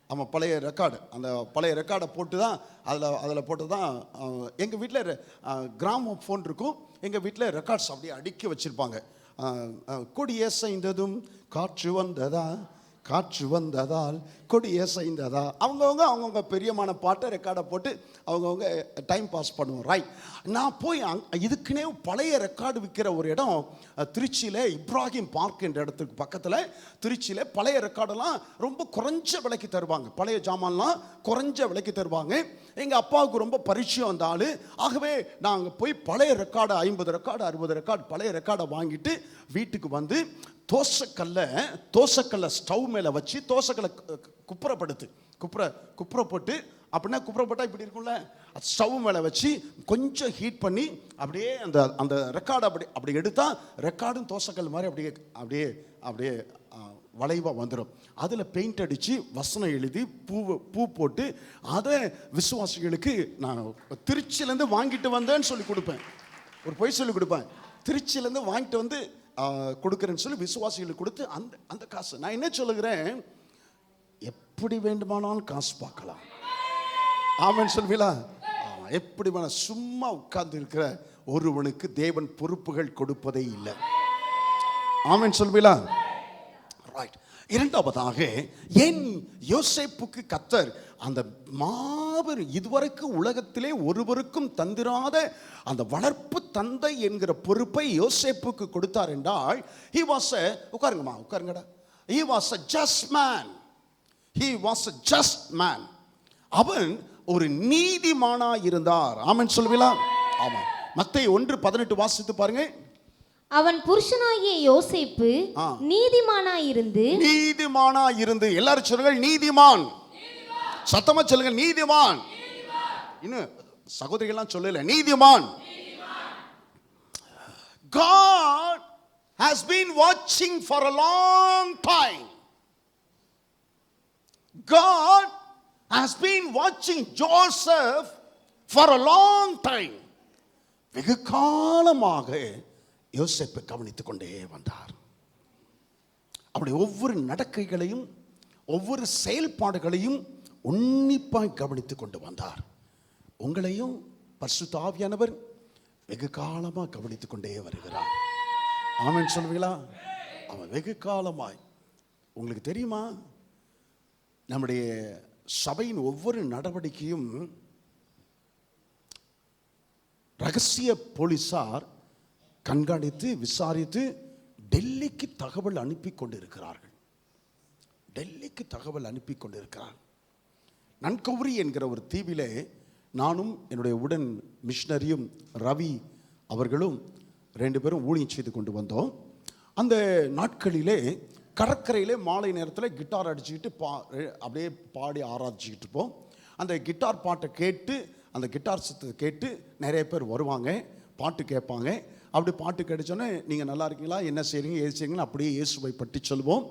ஆமாம், பழைய ரெக்கார்டு. அந்த பழைய ரெக்கார்டை போட்டு தான் அதில் போட்டு தான் எங்கள் வீட்டில் கிராம ஃபோன் இருக்கும், எங்கள் வீட்டில் ரெக்கார்ட்ஸ் அப்படியே அடுக்கி வச்சுருப்பாங்க. கொடியசைந்ததும் காற்று வந்ததா, காற்று வந்ததால் கொடியசைந்ததா, அவங்கவுங்க பெரியமான பாட்டை ரெக்கார்டை போட்டு அவங்கவுங்க டைம் பாஸ் பண்ணுவோம். ரைட். நான் போய் இதுக்குன்னே பழைய ரெக்கார்டு விற்கிற ஒரு இடம் திருச்சியில் இப்ராஹிம் பார்க் என்ற இடத்துக்கு பக்கத்தில் திருச்சியில் பழைய ரெக்கார்டெல்லாம் ரொம்ப குறைஞ்ச விலைக்கு தருவாங்க, பழைய ஜாமான்லாம் குறைஞ்ச விலைக்கு தருவாங்க. எங்கள் அப்பாவுக்கு ரொம்ப பரிச்சயம் அந்த ஆள். ஆகவே நாங்கள் போய் பழைய ரெக்கார்டு 50 ரெக்கார்டு 60 ரெக்கார்டு பழைய ரெக்கார்டை வாங்கிட்டு வீட்டுக்கு வந்து தோசைக்கல்லை ஸ்டவ் மேலே வச்சு தோசைக்கல்லை குப்புற போட்டு, அப்படின்னா குப்புற போட்டால் இப்படி இருக்கும்ல, ஸ்டவ் மேலே வச்சு கொஞ்சம் ஹீட் பண்ணி அப்படியே அந்த ரெக்கார்டு அப்படி எடுத்தால் ரெக்கார்டும் தோசைக்கல் மாதிரி அப்படியே வளைவாக வந்துடும். அதில் பெயிண்ட் அடித்து வசனம் எழுதி பூ போட்டு அதை விசுவாசிகளுக்கு நான் திருச்சியிலேருந்து வாங்கிட்டு வந்தேன்னு சொல்லி கொடுப்பேன். ஒரு பொய் சொல்லி கொடுப்பேன், திருச்சியிலேருந்து வாங்கிட்டு வந்து கொடுக்குறேன்னு சொல்லி விசுவாசிகளுக்கு கொடுத்து அந்த காசு. நான் என்ன சொல்லுகிறேன், எப்படி வேண்டுமானாலும் காசு பார்க்கலாம். ஆமென் சொல்வீங்களா? எப்படி வேணா, சும்மா உட்கார்ந்து இருக்கிற ஒருவனுக்கு தேவன் பொறுப்புகள் கொடுப்பதே இல்லை. ஆமென் சொல்வீங்களா? ரைட். இரண்டாவதாக, ஏன் யோசேப்புக்கு கர்த்தர் அந்த மாபெரும் இதுவரைக்கும் உலகத்திலே ஒருவருக்கும் தந்திராத அந்த வளர்ப்பு தந்தை என்கிற பொறுப்பை யோசேப்புக்கு கொடுத்தார் என்றால், he was a உட்காருங்கடா, he was a just man. அவன் ஒரு நீதிமானா இருந்தார். ஆமென் சொல்லுவீங்களா? ஆமா. மத்தேயு 1:18 வாசித்து பாருங்க. அவன் புருஷனாகிய யோசேப்பு நீதிமானாயிருந்து எல்லாரும் சொல்லுங்க நீதிமான். சத்தமா சொல்லுங்க நீதிமான். இன்னும் சகோதரிகள்லாம் சொல்லல, நீதிமான். God has been watching for a long time. God has been watching Joseph for a long time. வெகு காலமாக யோசேப்பை கவனித்துக் கொண்டே வந்தார். அவருடைய ஒவ்வொரு நடக்கைகளையும் ஒவ்வொரு செயல்பாடுகளையும் உன்னிப்பாய் கவனித்துக் கொண்டு வந்தார். உங்களையும் பரிசுத்த ஆவியானவர் வெகு காலமாக கவனித்துக் கொண்டே வருகிறார். ஆமென் சொல்வீங்களா? அவன் வெகு காலமாய். உங்களுக்கு தெரியுமா, நம்முடைய சபையின் ஒவ்வொரு நடவடிக்கையும் ரகசிய போலீசார் கண்காணித்து விசாரித்து டெல்லிக்கு தகவல் அனுப்பி கொண்டிருக்கிறார்கள். நன்கௌரி என்கிற ஒரு தீவிலே நானும் என்னுடைய உடன் மிஷனரியும் ரவி அவர்களும் 2 பேரும் ஊழியம் செய்து கொண்டு வந்தோம். அந்த நாட்களிலே கடற்கரையிலே மாலை நேரத்தில் கிட்டார் அடிச்சுக்கிட்டு அப்படியே பாடி ஆராய்ச்சிக்கிட்டு இருப்போம். அந்த கிட்டார் பாட்டை கேட்டு, அந்த கிட்டார் சத்தத்தை கேட்டு நிறைய பேர் வருவாங்க, பாட்டு கேட்பாங்க. அப்படி பாட்டு கேட்டுச்சோன்னே நீங்கள் நல்லா இருக்கீங்களா, என்ன செய்கிறீங்க, ஏது செய்றீங்கன்னு அப்படியே இயேசுவை பற்றி சொல்லுவோம்.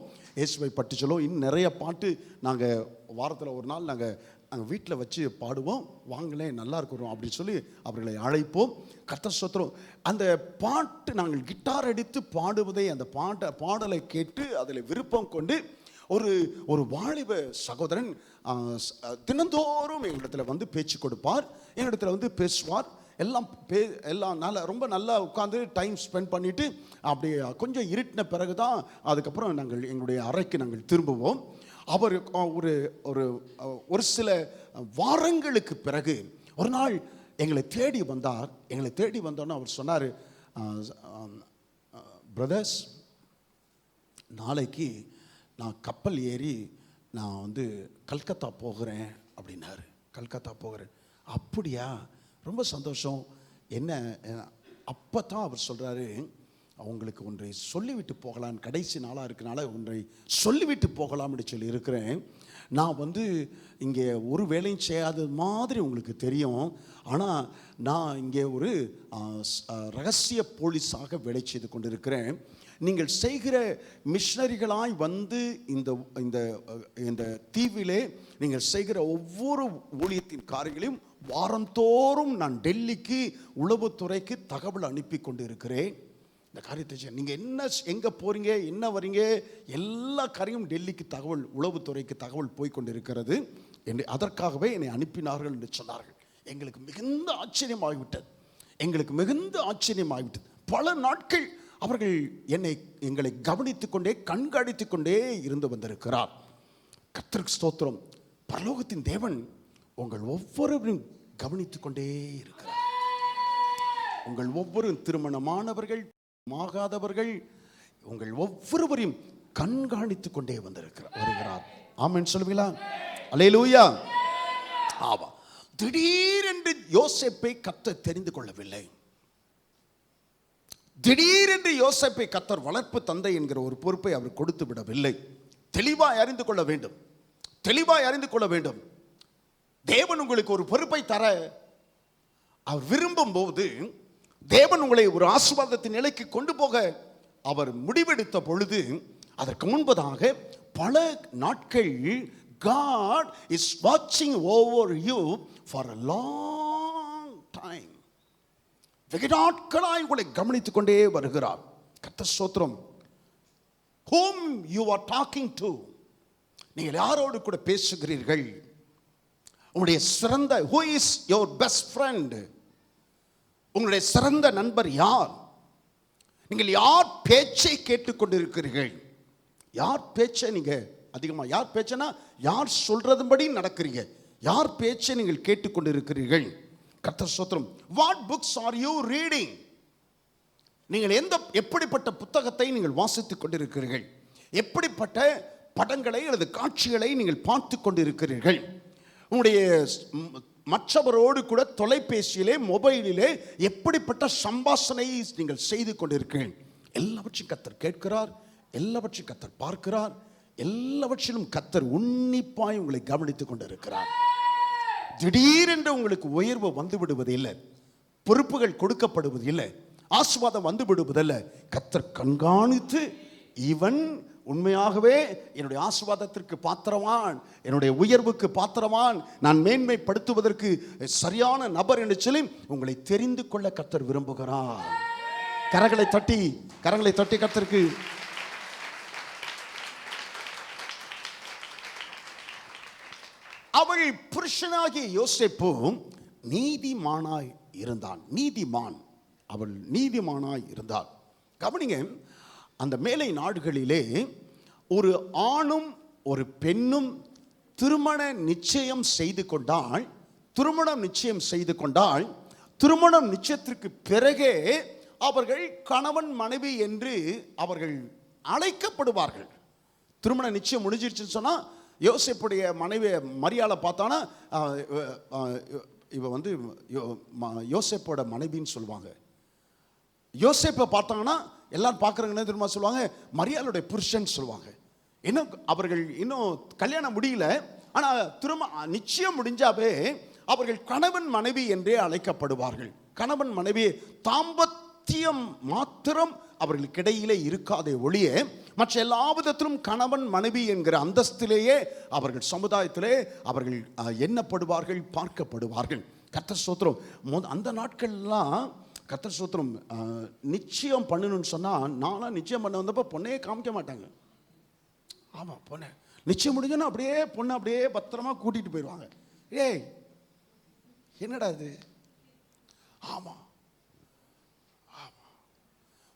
இன்னும் நிறைய பாட்டு நாங்கள் வாரத்தில் ஒரு நாள் நாங்கள் வீட்டில் வச்சு பாடுவோம். வாங்களே நல்லா இருக்கிறோம் அப்படின்னு சொல்லி அவர்களை அழைப்போம். கர்த்தர் ஸ்தோத்திரம். அந்த பாட்டு நாங்கள் கிட்டார் அடித்து பாடுவதை, அந்த பாடலை கேட்டு அதில் விருப்பம் கொண்டு ஒரு வாலிப சகோதரன் தினந்தோறும் எங்களிடத்தில் வந்து பேச்சு கொடுப்பார், எங்களிடத்தில் வந்து பேசுவார். எல்லாம் எல்லாம் நல்லா ரொம்ப நல்லா உட்காந்து டைம் ஸ்பெண்ட் பண்ணிவிட்டு அப்படியே கொஞ்சம் இருட்டின பிறகு தான் அதுக்கப்புறம் நாங்கள் எங்களுடைய அறைக்கு நாங்கள் திரும்புவோம். அவர் ஒரு ஒரு ஒரு சில வாரங்களுக்கு பிறகு ஒரு நாள் எங்களை தேடி வந்தார். எங்களை தேடி வந்தோன்னே அவர் சொன்னார், பிரதர்ஸ், நாளைக்கு நான் கப்பல் ஏறி நான் வந்து கல்கத்தா போகிறேன் அப்படின்னாரு. கல்கத்தா போகிறேன். அப்படியா, ரொம்ப சந்தோஷம். என்ன, அப்போ தான் அவர் சொல்கிறாரு, அவங்களுக்கு ஒன்றை சொல்லிவிட்டு போகலான்னு, கடைசி நாளாக இருக்கனால ஒன்றை சொல்லிவிட்டு போகலாம்னு சொல்லி இருக்கிறேன். நான் வந்து இங்கே ஒரு வேலையும் செய்யாத மாதிரி உங்களுக்கு தெரியும், ஆனால் நான் இங்கே ஒரு ரகசிய போலீஸாக வேலை செய்து கொண்டிருக்கிறேன். நீங்கள் செய்கிற மிஷனரிகளாய் வந்து இந்த இந்த இந்த தீவிலே நீங்கள் செய்கிற ஒவ்வொரு ஊழியத்தின் காரியங்களையும் வாரந்தோறும் நான் டெல்லிக்கு உளவுத்துறைக்கு தகவல் அனுப்பி கொண்டு இருக்கிறேன். இந்த காரியத்தை நீங்கள் என்ன, எங்கே போகிறீங்க, என்ன வரீங்க, எல்லா காரியம் டெல்லிக்கு தகவல், உளவுத்துறைக்கு தகவல் போய்கொண்டு இருக்கிறது என்று அதற்காகவே என்னை அனுப்பினார்கள் என்று சொன்னார்கள். எங்களுக்கு மிகுந்த ஆச்சரியமாகிவிட்டது. எங்களுக்கு மிகுந்த ஆச்சரியமாகிவிட்டது. பல நாட்கள் அவர்கள் எங்களை கவனித்துக் கொண்டே கண்காணித்துக் கொண்டே இருந்து வந்திருக்கிறார். கர்த்தருக்கு ஸ்தோத்திரம். பரலோகத்தின் தேவன் உங்கள் ஒவ்வொருவரையும் கவனித்துக் கொண்டே இருக்கிறார். உங்கள் ஒவ்வொரு திருமணமானவர்கள், ஆகாதவர்கள், உங்கள் ஒவ்வொருவரையும் கண்காணித்துக் கொண்டே வருகிறார். ஆமென் சொல்லுவீங்களா? அல்லேலூயா. ஆமா. திடீரென்று யோசேப்பை கர்த்தர் தெரிந்து கொள்ளவில்லை. திடீரென்று யோசேப்பை கர்த்தர் வளர்ப்பு தந்தை என்கிற ஒரு பொறுப்பை அவர் கொடுத்து விடவில்லை. தெளிவாய் அறிந்து கொள்ள வேண்டும், தெளிவாய் அறிந்து கொள்ள வேண்டும். தேவன் உங்களுக்கு ஒரு பொறுப்பை தர அவர் விரும்பும் போது, தேவன் உங்களை ஒரு ஆசீர்வாதத்தின் நிலைக்கு கொண்டு போக அவர் முடிவெடுத்த பொழுது, அதற்கு முன்பதாக பல நாட்கள் God is watching over you for a long time. வெகு நாட்களாய் உங்களை கவனித்துக் கொண்டே வருகிறார். கர்த்தர் ஸ்தோத்திரம். whom you are talking to, நீங்கள் யாரோடு கூட பேசுகிறீர்கள், உங்களுடைய சிறந்த, who is your best friend, உங்களுடைய சிறந்த நண்பர் யார், நீங்கள் யார் பேச்சை கேட்டுக்கொண்டிருக்கிறீர்கள், யார் பேச்சை நீங்க அதிகமாக, யார் பேச்சனா யார் சொல்றதுபடி நடக்கிறீங்க, யார் பேச்சை நீங்கள் கேட்டுக்கொண்டிருக்கிறீர்கள். கர்த்தர் ஸ்தோத்திரம். What books are you reading, நீங்கள் எப்படிப்பட்ட புத்தகத்தை நீங்கள் வாசித்துக் கொண்டிருக்கிறீர்கள், எப்படிப்பட்ட படங்களை அல்லது காட்சிகளை நீங்கள் பார்த்து கொண்டிருக்கிறீர்கள், உங்களுடைய மற்றவரோடு கூட தொலைபேசியிலே, மொபைலிலே எப்படிப்பட்ட சம்பாஷணை நீங்கள் செய்து கொண்டிருக்கிறீர்கள். எல்லாவற்றையும் கர்த்தர் கேட்கிறார், எல்லாவற்றையும் கர்த்தர் பார்க்கிறார், எல்லாவற்றிலும் கர்த்தர் உன்னிப்பாய் உங்களை கவனித்துக் கொண்டிருக்கிறார். திடீரென்று உங்களுக்கு உயர்வு வந்து விடுவது இல்லை, பொறுப்புகள் கொடுக்கப்படுவது இல்லை, ஆசீர்வாதம் வந்து விடுவதில்லை. கர்த்தர் கண்காணித்து, இவன் உண்மையாகவே என்னுடைய ஆசீர்வாதத்திற்கு பாத்திரவான், என்னுடைய உயர்வுக்கு பாத்திரவான், நான் மேன்மைப்படுத்துவதற்கு சரியான நபர் என்று சொல்லி உங்களை தெரிந்து கொள்ள கர்த்தர் விரும்புகிறார். கரங்களை தட்டி கர்த்தருக்கு அவள் புருஷனாகிய யோசேப்பு நீதிமானாய் இருந்தான். நீதிமான், அவள் நீதிமானாய் இருந்தாள். கவனிங்க, அந்த மேலை நாடுகளிலே ஒரு ஆணும் ஒரு பெண்ணும் திருமண நிச்சயம் செய்து கொண்டால், திருமணம் நிச்சயத்திற்கு பிறகே அவர்கள் கணவன் மனைவி என்று அவர்கள் அழைக்கப்படுவார்கள். திருமண நிச்சயம் முடிஞ்சிருச்சுன்னு சொன்னா, யோசேப்புடைய மனைவி மரியாளை பார்த்தானா இவ வந்து யோசேப்போட மனைவின்னு சொல்லுவாங்க. யோசேப்பை பார்த்தாங்கன்னா எல்லாரும் பார்க்குறவங்க திரும்ப சொல்லுவாங்க மரியாளுடைய புருஷன் சொல்லுவாங்க. இன்னும் அவர்கள் இன்னும் கல்யாணம் முடியல, ஆனால் நிச்சயம் முடிஞ்சாவே அவர்கள் கணவன் மனைவி என்றே அழைக்கப்படுவார்கள். கணவன் மனைவி தாம்பத்தியம் மாத்திரம் அவர்களுக்கு இடையிலே இருக்காதே ஒழிய, மற்ற எல்லா விதத்திலும் கணவன் மனைவி என்கிற அந்தஸ்திலேயே அவர்கள் சமுதாயத்திலே அவர்கள் எண்ணப்படுவார்கள், பார்க்கப்படுவார்கள். கர்த்தர் ஸ்தோத்திரம். அந்த நாட்கள்லாம் கர்த்தர் ஸ்தோத்திரம் நிச்சயம் பண்ணணும்னு சொன்னால், நானும் நிச்சயம் பண்ண வந்தப்போ பொண்ணையே காமிக்க மாட்டாங்க. ஆமாம், பொண்ணை நிச்சயம் முடிஞ்சோன்னா அப்படியே பொண்ணை அப்படியே பத்திரமா கூட்டிகிட்டு போயிடுவாங்க. ஏய் என்னடா இது, ஆமா,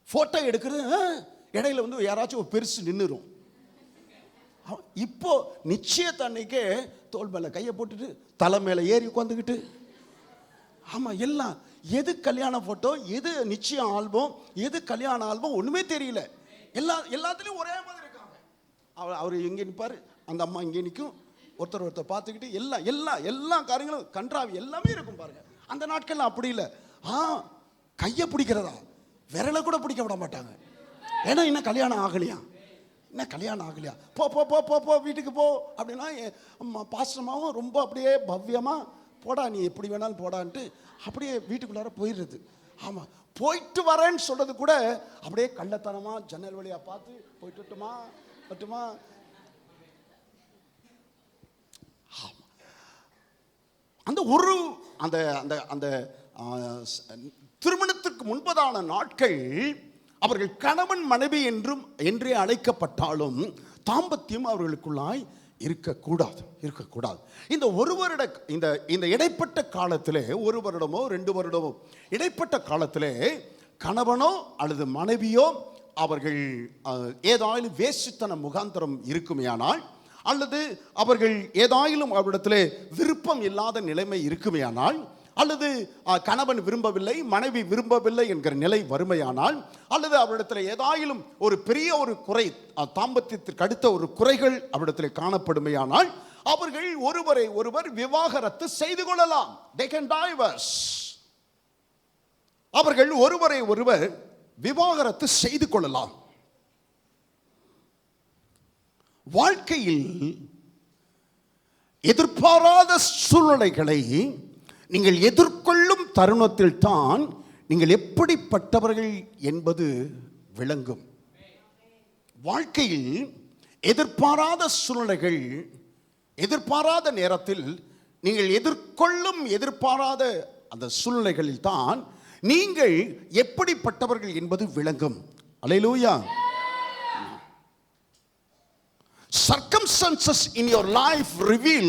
போட்டோ எடுக்கிறது இடையில வந்து யாராச்சும் ஒரு பெருசு நின்றுரும். இப்போ நிச்சயத்தன்னைக்கே தோல் மேல கையை போட்டுட்டு தலை மேல ஏறி உட்காந்துக்கிட்டு, ஆமா எல்லாம் எது கல்யாண போட்டோ, எது நிச்சயம் ஆல்பம், எது கல்யாண ஆல்பம் ஒண்ணுமே தெரியல. எல்லாத்துலயும் ஒரே மாதிரி இருக்காங்க. அவர் எங்க நிற்பாரு, அந்த அம்மா இங்கே நிற்கும், ஒருத்தர் பார்த்துக்கிட்டு எல்லா காரியங்களும் கன்றாவி எல்லாமே இருக்கும் பாருங்க. அந்த நாட்கள்ல அப்படி இல்லை. கையை பிடிக்கிறதா, விரலை கூட பிடிக்க விட மாட்டாங்க. ஏன்னா இன்னும் கல்யாணம் ஆகலையா, என்ன கல்யாணம் ஆகலையா, போ போ போ போ போ வீட்டுக்கு போ அப்படின்னா பாஸ்டமாவும் ரொம்ப அப்படியே பவ்யமா போடா நீ எப்படி வேணாலும் போடான்ட்டு அப்படியே வீட்டுக்குள்ளார போயிடுறது. ஆமா, போயிட்டு வரேன்னு சொல்றது கூட அப்படியே கள்ளத்தனமா ஜன்னல் வழியா பார்த்து போயிட்டு வட்டுமா. அந்த ஒரு அந்த அந்த அந்த திருமணத்திற்கு முன்பதான நாட்கள் அவர்கள் கணவன் மனைவி என்றே அழைக்கப்பட்டாலும் தாம்பத்தியம் அவர்களுக்குள்ளாய் இருக்கக்கூடாது. இந்த ஒரு வருட இந்த இடைப்பட்ட காலத்திலே, ஒரு வருடமோ 2 வருடமோ இடைப்பட்ட காலத்திலே கணவனோ அல்லது மனைவியோ அவர்கள் ஏதாயிலும் வேசித்தன முகாந்தரம் இருக்குமையானால், அல்லது அவர்கள் ஏதாயிலும் அவரிடத்திலே விருப்பம் இல்லாத நிலைமை இருக்குமையானால், அல்லது கணவன் விரும்பவில்லை மனைவி விரும்பவில்லை என்கிற நிலை வறுமையானால், அல்லது அவரிடத்தில் ஏதாயிலும் ஒரு பெரிய ஒரு குறை, தாம்பத்தியத்திற்கு அடுத்த ஒரு குறைகள் அவரிடத்தில் காணப்படுமையானால், அவர்கள் ஒருவரை ஒருவர் விவாகரத்து செய்து கொள்ளலாம். They can divorce. அவர்கள் ஒருவரை ஒருவர் விவாகரத்து செய்து கொள்ளலாம். வாழ்க்கையில் எதிர்பாராத சூழ்நிலைகளை நீங்கள் எதிர்கொள்ளும் தருணத்தில் தான் நீங்கள் எப்படிப்பட்டவர்கள் என்பது விளங்கும். வாழ்க்கையில் எதிர்பாராத சூழ்நிலைகள், எதிர்பாராத நேரத்தில் நீங்கள் எதிர்கொள்ளும் எதிர்பாராத அந்த சூழ்நிலைகளில் தான் நீங்கள் எப்படிப்பட்டவர்கள் என்பது விளங்கும். அல்லேலூயா. Circumstances in your life reveal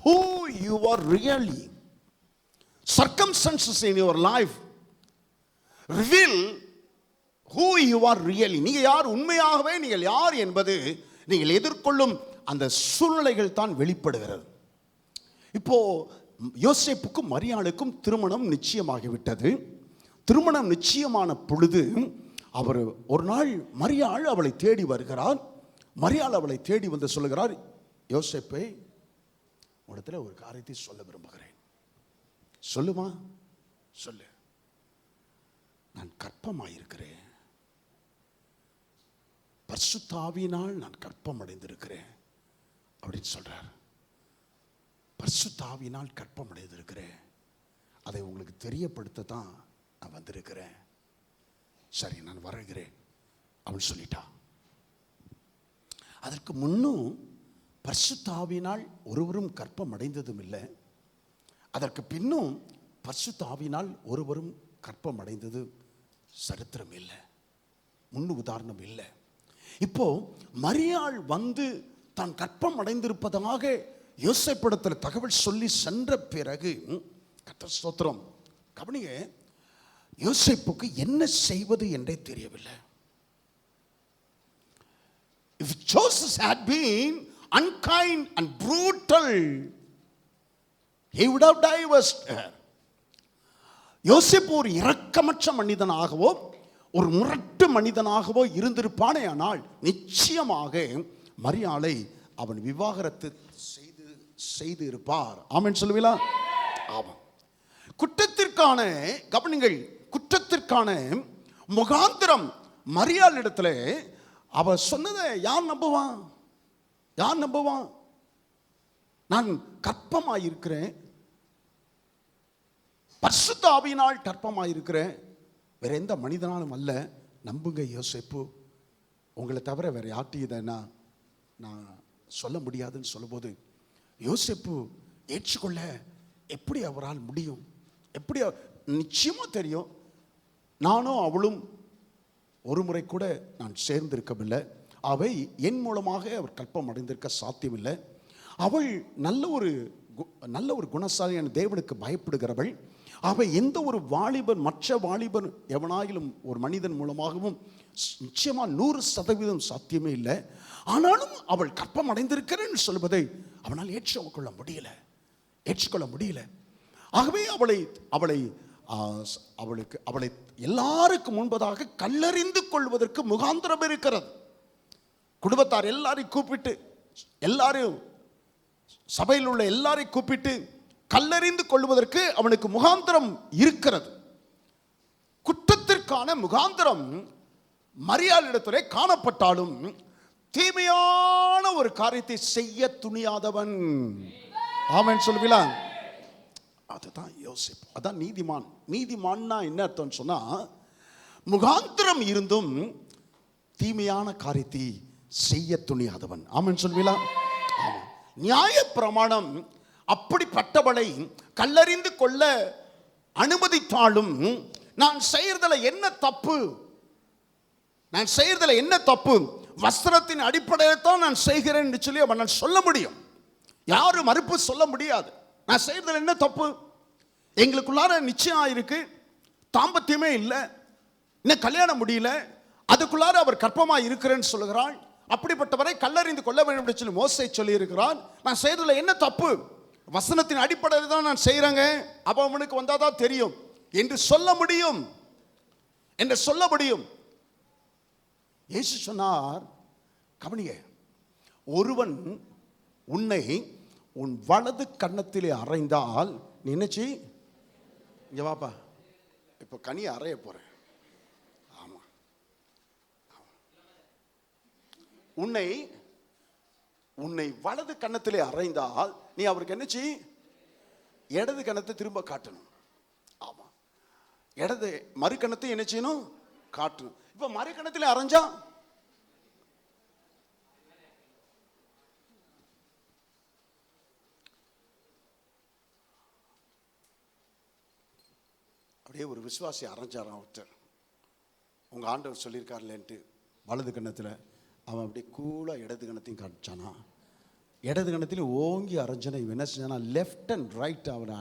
who you are really. Circumstances in your life reveal who you are really. நீங்க யார், உண்மையாகவே நீங்கள் யார் என்பது நீங்கள் எதிர்கொள்ளும் அந்த சூழ்நிலைகள் தான் வெளிப்படுகிறது. இப்போ யோசேப்புக்கும் மரியாளுக்கும் திருமணம் நிச்சயமாகிவிட்டது. திருமணம் நிச்சயமான பொழுது அவர் ஒரு நாள் மரியாள் அவளை தேடி வருகிறார். மரியாள் அவளை தேடி வந்து சொல்லுகிறார், யோசேப்பை உடத்துல ஒரு காரியத்தை சொல்ல விரும்புகிறேன். சொல்லுமா, சொல்லு. நான் கர்ப்பமாயிருக்கிறேன், பரிசுத்த ஆவியினால் நான் கர்ப்பம் அடைந்திருக்கிறேன் அப்படின்னு சொல்றார். பரிசுத்த ஆவியினால் கர்ப்பம் அடைந்திருக்கிறேன், அதை உங்களுக்கு தெரியப்படுத்த தான் நான் வந்திருக்கிறேன். சரி, நான் வருகிறேன் அப்படின்னு சொல்லிட்டான். அதற்கு முன்னும் பரிசுத்த ஆவியினால் ஒருவரும் கர்ப்பம் அடைந்ததும் இல்லை. அதற்கு பின்னும் பரிசுத்த ஆவியினால் ஒருவரும் கர்ப்பம் அடைந்தது சரித்திரம் இல்லை, முன்னு உதாரணம் இல்லை. இப்போ மரியாள் வந்து தான் கர்ப்பம் அடைந்திருப்பதாக யோசேப்பிடத்தில் தகவல் சொல்லி சென்ற பிறகு, கர்த்தர் ஸ்தோத்திரம், கவனிங்க, யோசேப்புக்கு என்ன செய்வது என்றே தெரியவில்லை. If Joseph had been unkind and brutal, he would have divorced her. யோசேப்பு ஒரு இரக்கமற்ற மனிதனாகவோ ஒரு முரட்டு மனிதனாகவோ இருந்திருப்பானே, ஆனால் நிச்சயமாக மரியாளை அவன் விவாகரத்து செய்து இருப்பார். ஆமென் சொல்லுவீங்களா? ஆமாம். குற்றத்திற்கான, கவனிங்கள், குற்றத்திற்கான முகாந்திரம் மரியாள் இடத்துல அவ சொன்னதை யார் நம்புவான்? யார் நம்புவான்? நான் கர்ப்பமாயிருக்கிறேன், பரிசுத்த ஆவியினால் கர்ப்பமாயிருக்கிறேன், வேற எந்த மனிதனாலும் அல்ல, நம்புங்க யோசேப்பு, உங்களை தவிர வேற யார்ட்டையும் இதை நான் சொல்ல முடியாதுன்னு சொல்லும்போது யோசேப்பு ஏற்றுக்கொள்ள எப்படி அவரால் முடியும்? எப்படி? நிச்சயமா தெரியும், நானும் அவளும் ஒரு முறை கூட நான் சேர்ந்திருக்கவில்லை, அவை என் மூலமாக அவர் கல்பம் அடைந்திருக்க சாத்தியமில்லை, அவள் நல்ல ஒரு நல்ல ஒரு குணசாலியான தேவனுக்கு பயப்படுகிறவள். அவ எந்த ஒரு வாலிபன், மற்ற வாலிபன் எவனாயிலும் ஒரு மனிதன் மூலமாகவும் நிச்சயமா 100% சாத்தியமே இல்லை. ஆனாலும் அவள் கற்பம் அடைந்திருக்கிறேன்னு சொல்வதை அவனால் ஏற்றுக்கொள்ள முடியல. ஆகவே அவளை எல்லாருக்கும் முன்பதாக கல்லறிந்து கொள்வதற்கு முகாந்திரம் இருக்கிறது. குடும்பத்தார் எல்லாரையும் கூப்பிட்டு, எல்லாரையும் சபையில் உள்ள எல்லாரையும் கூப்பிட்டு கல்லறிந்து கொள்வதற்கு அவனுக்கு முகாந்திரம் இருக்கிறது. குற்றத்திற்கான முகாந்திரம் மரியாளிடத்திலே காணப்பட்டாலும் தீமையான ஒரு காரியத்தை செய்ய துணியாதவன். ஆமென் சொல்லுவீங்களா? அதுதான் யோசிப்பு, அதான் நீதிமான். நீதிமான்னா என்ன அர்த்தம் சொன்னா, முகாந்திரம் இருந்தும் தீமையான காரியத்தை செய்ய துணியாதவன். ஆமென் சொல்லுவீங்களா? நியாய பிரமாணம் அப்படிப்பட்டவளை கல்லறிந்து கொள்ள அனுமதித்தாலும் நான் செய்யறதுல என்ன தப்பு, வஸ்திரத்தின் அடிப்படையில் தான் நான் செய்கிறேன் என்று சொல்லி அவன் சொல்ல முடியும். யாரும் மறுப்பு சொல்ல முடியாது. நான் செய்யறதுல என்ன தப்பு, எங்களுக்குள்ளார நிச்சயம் இருக்கு, தாம்பத்தியமே இல்லை, இன்னும் கல்யாணம் முடியல, அதுக்குள்ளார அவர் கற்பமா இருக்கிறேன்னு சொல்லுகிறாள். அப்படிப்பட்டவரை கல்லறிந்து கொள்ள வேண்டும் என்று சொல்லி மோசே சொல்லி இருக்கிறான். நான் செய்யறதுல என்ன தப்பு, வசனத்தின் அடிப்படையில் தான் நான் செய்யறேங்க, அப்ப அவனுக்கு வந்தாதான் தெரியும் என்று சொல்ல முடியும். இயேசு சொன்னார், கவனிங்க, ஒருவன் உன்னை உன் வலது கன்னத்திலே அறைந்தால் நீ நினைச்சு இங்க வாப்பா, இப்ப கனியை அறைய போறேன். ஆமா, உன்னை வலது கன்னத்திலே அறைந்தால் நீ அவருக்கு என்னச்சு இடது கன்னத்தை திரும்ப காட்டணும். ஆமா, இடது மறு கன்னத்தை என்ன செய்யணும், காட்டணும். இப்ப மறு கன்னத்திலே அரைஞ்சா அப்படியே ஒரு விசுவாசி அரைஞ்சாராம் ஒருத்தர். உங்க ஆண்டவர் சொல்லியிருக்காருலேன்ட்டு வலது கன்னத்தில் அவன் அப்படியே கூலாக இடது கணத்தையும் காமிச்சானா. இடது கணத்திலையும் ஓங்கி அரைஞ்சனா இவன் என்ன செஞ்சானா, லெஃப்ட் அண்ட் ரைட் அவனை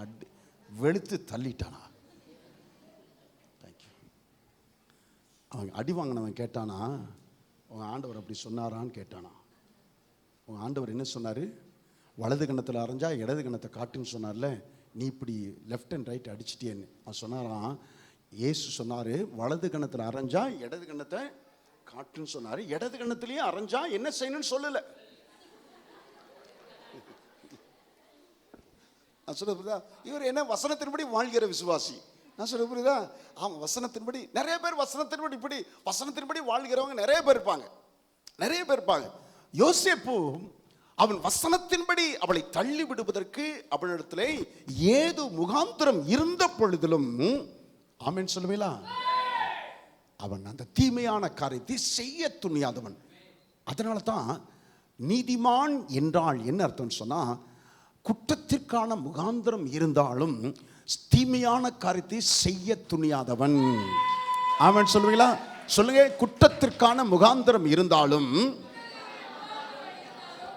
வெளுத்து தள்ளிட்டானா. தேங்க்யூ. அவன் அடி வாங்கினவன் கேட்டானா, உங்கள் ஆண்டவர் அப்படி சொன்னாரான்னு கேட்டானா. உங்கள் ஆண்டவர் என்ன சொன்னார், வலது கணத்தில் அரைஞ்சா இடது கணத்தை காட்டுன்னு சொன்னார்ல, நீ இப்படி லெஃப்ட் அண்ட் ரைட் அடிச்சிட்டேன்னு அவன் சொன்னாரான். இயேசு சொன்னார், வலது கணத்தில் அரைஞ்சா இடது கணத்தை காட்டுன்னு சொன்னாரு. இடது கண்ணத்திலேயே அரைஞ்சா என்ன செய்யணும்னு சொல்லல. நான் சொல்ல புரியுதா, இவர் என்ன வசனத்தின்படி வாழ்கிற விசுவாசி. நான் சொல்ல புரியுதா, ஆமா, வசனத்தின்படி நிறைய பேர் வசனத்தின்படி வாழ்கிறவங்க நிறைய பேர் இருப்பாங்க. யோசேப்பு அவன் வசனத்தின்படி அவளை தள்ளி விடுவதற்கு அவனிடத்திலே ஏது முகாந்திரம் இருந்த பொழுதிலும், ஆமென் சொல்லுவீங்களா, அவன் அந்த தீமையான காரியத்தை செய்ய துணியாதவன். அதனால தான் நீதிமான் என்றால் என்ன அர்த்தம் சொன்னா, குற்றத்திற்கான முகாந்திரம் இருந்தாலும் தீமையான காரியத்தை செய்ய துணியாதவன். ஆமென் சொல்லுவீங்களா? சொல்லுங்க. குற்றத்திற்கான முகாந்திரம் இருந்தாலும்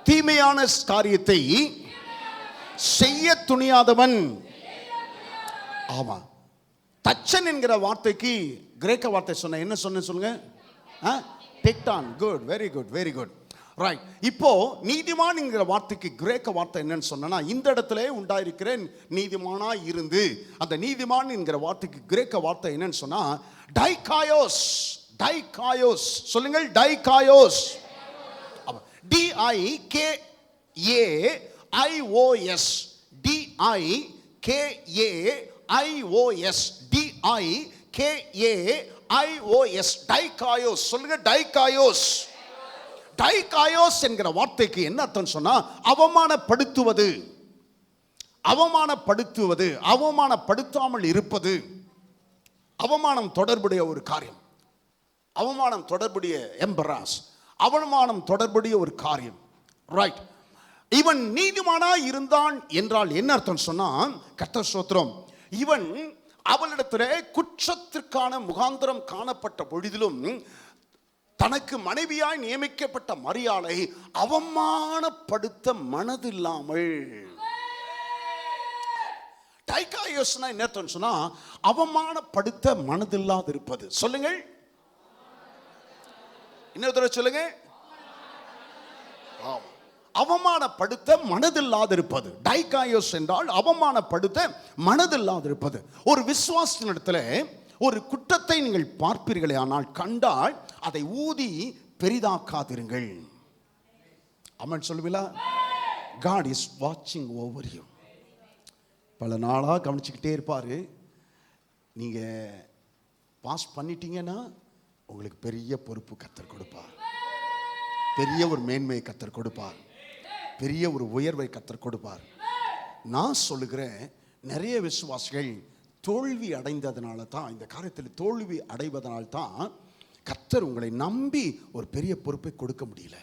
தீமையான காரியத்தை செய்ய துணியாதவன். ஆமா, தச்சன் என்கிற வார்த்தைக்கு கிரேக்க வார்த்தை சொன்ன என்ன சொன்ன சொல்லுங்க, டெக்டான். Good, very good, very good, right. இப்போ நீதிமான் என்கிற வார்த்தைக்கு கிரேக்க வார்த்தை என்னன்னு சொன்னா, இந்த இடத்துல உண்டாயிருக்கிறேன் நீதிமானா இருந்து, அந்த நீதிமான் என்கிற வார்த்தைக்கு கிரேக்க வார்த்தை என்னன்னு சொன்னா டைகாயோஸ். டைகாயோஸ் சொல்லுங்கள், டைகாயோஸ். DIKAIOS, DIKAIOS, DIKAIOS, டைகாயோஸ். சொல்லுங்க, டைகாயோஸ். டைகாயோஸ் என்கிற வார்த்தைக்கு என்ன அர்த்தம் சொன்னா, அவமானப்படுத்துவது, அவமானப்படுத்தாமல் இருப்பது, அவமானம் தொடர்புடைய ஒரு காரியம், அவமானம் தொடர்புடைய எம்பராஸ், அவமானம் தொடர்புடைய ஒரு காரியம். ரைட். இவன் நீதிமானா இருந்தான் என்றால் என்ன அர்த்தம் சொன்னா, கர்த்தர் ஸ்தோத்திரம், இவன் அவளிடத்திலே குற்றத்திற்கான முகாந்திரம் காணப்பட்ட பொழுதிலும் தனக்கு மனைவியாய் நியமிக்கப்பட்ட மரியாளை அவமானப்படுத்த மனதில்லாமல், டைகாயோஸ்னா என்ன சொன்னா அவமானப்படுத்த மனதில்லாது இருப்பது. சொல்லுங்கள், இன்னொரு தடவை சொல்லுங்க. அவமானப்படுத்த மனதில்லாதிருப்பது. டைகாயோஸ் என்றால் அவமானப்படுத்த மனதில்லாதிருப்பது. ஒரு விசுவாசத்தினிடத்தில் ஒரு குற்றத்தை நீங்கள் பார்ப்பீர்களே ஆனால் கண்டால் அதை ஊதி பெரிதாக்காதிருங்கள். ஆமென் சொல்லுவீங்களா? God is watching over you. பல நாளாக கவனிச்சுக்கிட்டே இருப்பார். நீங்கள் பாஸ் பண்ணிட்டீங்கன்னா உங்களுக்கு பெரிய பொறுப்பு கர்த்தர் கொடுப்பார், பெரிய ஒரு மேன்மையை கர்த்தர் கொடுப்பார், பெரிய ஒரு உயர்வை கர்த்தர் கொடுப்பார். நான் சொல்லுகிறேன், நிறைய விசுவாசிகள் தோல்வி அடைந்ததுனால தான், இந்த காரியத்தில் தோல்வி அடைவதனால தான் கர்த்தர் உங்களை நம்பி ஒரு பெரிய பொறுப்பை கொடுக்க முடியல,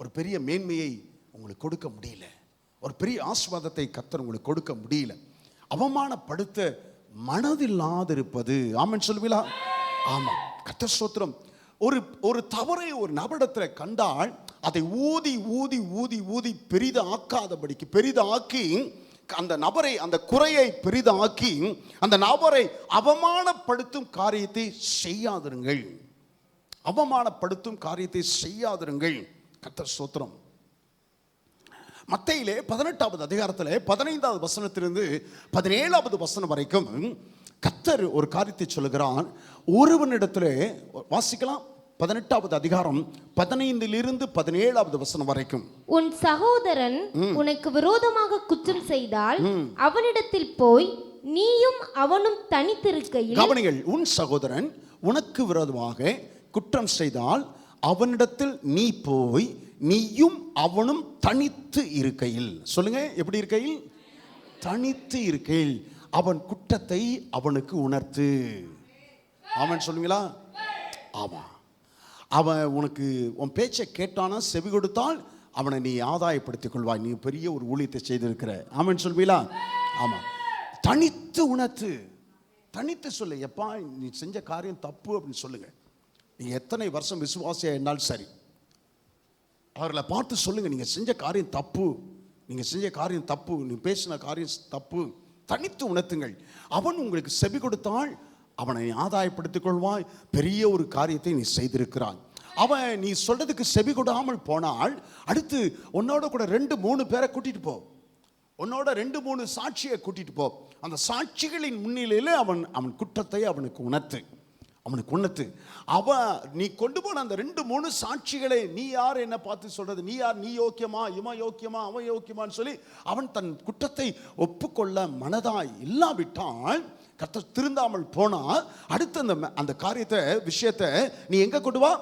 ஒரு பெரிய மேன்மையை உங்களுக்கு கொடுக்க முடியல, ஒரு பெரிய ஆசீர்வாதத்தை கர்த்தர் உங்களுக்கு கொடுக்க முடியல. அவமானப்படுத்த மனதில்லாதிருப்பது. ஆமென் சொல்லுவீங்களா? ஆமாம், கர்த்தர் ஸ்தோத்திரம். ஒரு தவறை ஒரு நபரிடத்தில் கண்டால் அதை ஊதி ஊதி ஊதி ஊதி பெரிதாக்காதபடிக்கு, பெரிதாக்கி அந்த நபரை, அந்த குறையை பெரிதாக்கி அந்த நபரை அவமானப்படுத்தும் காரியத்தை செய்யாதிருங்கள். அவமானப்படுத்தும் காரியத்தை செய்யாதிருங்கள். கர்த்தர் ஸ்தோத்திரம். மத்தேயிலே 18வது அதிகாரத்தில் 15வது வசனத்திலிருந்து 17வது வசனம் வரைக்கும் கர்த்தர் ஒரு காரியத்தை சொல்லுகிறார். ஒருவனிடத்தில் வாசிக்கலாம். 18வது அதிகாரம் 15லிருந்து 17வது வசனம் வரைக்கும். உன் சகோதரன் உனக்கு விரோதமாக குற்றம் செய்தால் அவனிடத்தில் போய் நீயும் அவனும் தனித்திருக்கையில். கவனிங்கள், உன் சகோதரன் உனக்கு விரோதமாக குற்றம் செய்தால் அவனிடத்தில் நீ போய் நீயும் அவனும் தனித்து இருக்கையில். சொல்லுங்க, எப்படி இருக்கையில்? தனித்து இருக்கையில் அவன் குற்றத்தை அவனுக்கு உணர்த்து. ஆமென் சொல்லுங்களா? ஆமா. அவன் உனக்கு உன் பேச்சை கேட்டானா, செவி கொடுத்தால் அவனை நீ ஆதாயப்படுத்திக் கொள்வாய். நீ பெரிய ஒரு ஊழியத்தை செய்திருக்கிற. ஆமென் சொல்வீங்களா? ஆமா. தனித்து உணர்த்து, தனித்து சொல்லு. எப்பா நீ செஞ்ச காரியம் தப்பு அப்படின்னு சொல்லுங்க. நீ எத்தனை வருஷம் விசுவாசியா இருந்தாலும் சரி, அவர்களை பார்த்து சொல்லுங்க, நீங்க செஞ்ச காரியம் தப்பு, நீங்க செஞ்ச காரியம் தப்பு, நீ பேசின காரியம் தப்பு. தனித்து உணர்த்துங்கள். அவன் உங்களுக்கு செவி கொடுத்தால் அவனை ஆதாயப்படுத்திக் கொள்வாய். பெரிய ஒரு காரியத்தை நீ செய்திருக்கிறாய். அவன் நீ சொல்றதுக்கு செவி கொடாமல் போனால் அடுத்து உன்னோட கூட 2-3 பேரை கூட்டிட்டு போ, உன்னோட 2-3 சாட்சியை கூட்டிட்டு போ. அந்த சாட்சிகளின் முன்னிலையிலே அவன் குற்றத்தை அவனுக்கு உணர்த்து, அவனுக்கு உணர்த்து. நீ கொண்டு போன அந்த 2-3 சாட்சிகளை நீ யார் என்ன பார்த்து சொல்றது? நீ யார்? நீ யோக்கியமா, இவன் யோக்கியமா, அவன் யோக்கியமான்னு சொல்லி அவன் தன் குற்றத்தை ஒப்புக்கொள்ள மனதாய் இல்லாவிட்டால், கர்த்தர் திருந்தாமல் போனா அடுத்து அந்த காரியத்தை, விஷயத்தை நீ எங்க கொண்டு வா?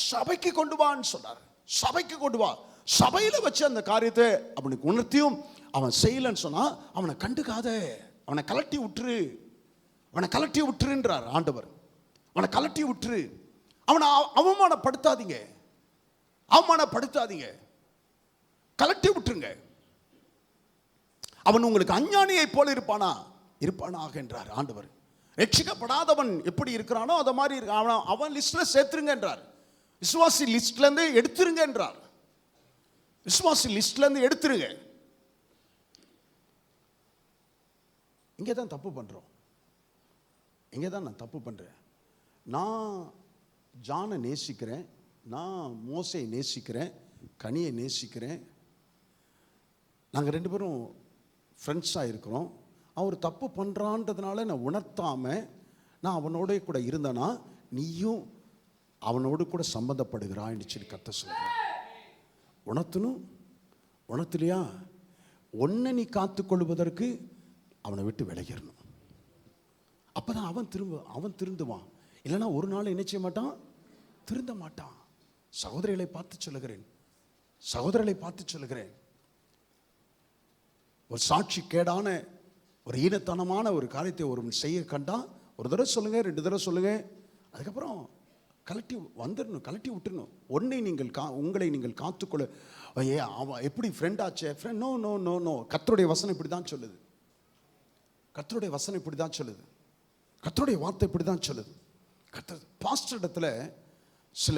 சபைக்கு கொண்டு வான்னு சொன்னார். சபைக்கு கொண்டு வா. சபையில வச்சு அந்த காரியத்தை அவனுக்கு உணர்த்தியும் அவன் செய்யலன்னு சொன்னா அவனை கண்டுக்காத, அவனை கலட்டி விட்டுரு, அவனை கலட்டி விட்டுருன்றார் ஆண்டவர். அவனை கலட்டி விட்டுரு, அவனை அவமானப்படுத்தாதீங்க, அவமானப்படுத்தாதீங்க, கலட்டி விட்டுருங்க. அவன் உங்களுக்கு அஞ்ஞானியை போல இருப்பானாக என்றார் ஆண்டவர். ரட்சிக்கப்படாதவன் எப்படி இருக்கிறானோ அதை மாதிரி அவன் லிஸ்ட்ல சேர்த்துருங்க என்றார். விசுவாசி லிஸ்ட்ல இருந்து எடுத்துருங்க என்றார். விசுவாசி லிஸ்ட்ல இருந்து எடுத்துருங்க. இங்கே தான் தப்பு பண்றோம், இங்கே தான் நான் தப்பு பண்றேன். நான் ஜானை நேசிக்கிறேன், நான் மோசையை நேசிக்கிறேன், கனியை நேசிக்கிறேன், நாங்கள் 2 பேரும் ஃப்ரெண்ட்ஸாக இருக்கிறோம். அவர் தப்பு பண்ணுறான்றதுனால நான் உணர்த்தாமல் நான் அவனோட கூட இருந்தேன்னா நீயும் அவனோடு கூட சம்பந்தப்படுகிறான்னு சொல்லி கர்த்தர் சொல்கிறார். உணர்த்தணும். உணர்த்தலையா ஒன்றை நீ காத்துக்கொள்வதற்கு அவனை விட்டு விலகிடணும். அப்போ தான் அவன் திருந்துவான். இல்லைன்னா ஒரு நாள் என்ன செய்ய மாட்டான்? திருந்த மாட்டான். சகோதரிகளை பார்த்து சொல்லுகிறேன், சகோதரர்களை பார்த்து சொல்லுகிறேன். ஒரு சாட்சி கேடான ஒரு ஈனத்தனமான ஒரு காரியத்தை ஒரு செய்ய கண்டா ஒரு தடவை சொல்லுங்க, 2 தடவை சொல்லுங்க, அதுக்கப்புறம் கலட்டி வந்துடணும், கலட்டி விட்டுணும். உங்களை நீங்கள் காத்துக்கொள்ள. அவன் எப்படி ஃப்ரெண்ட் ஆச்சே? Friend? No no no no. கர்த்தருடைய வசனம் இப்படி தான் சொல்லுது. கர்த்தருடைய வசனம் இப்படி தான் சொல்லுது. கர்த்தருடைய வார்த்தை இப்படி தான் சொல்லுது. கர்த்தர் பாஸ்டர் இடத்துல சில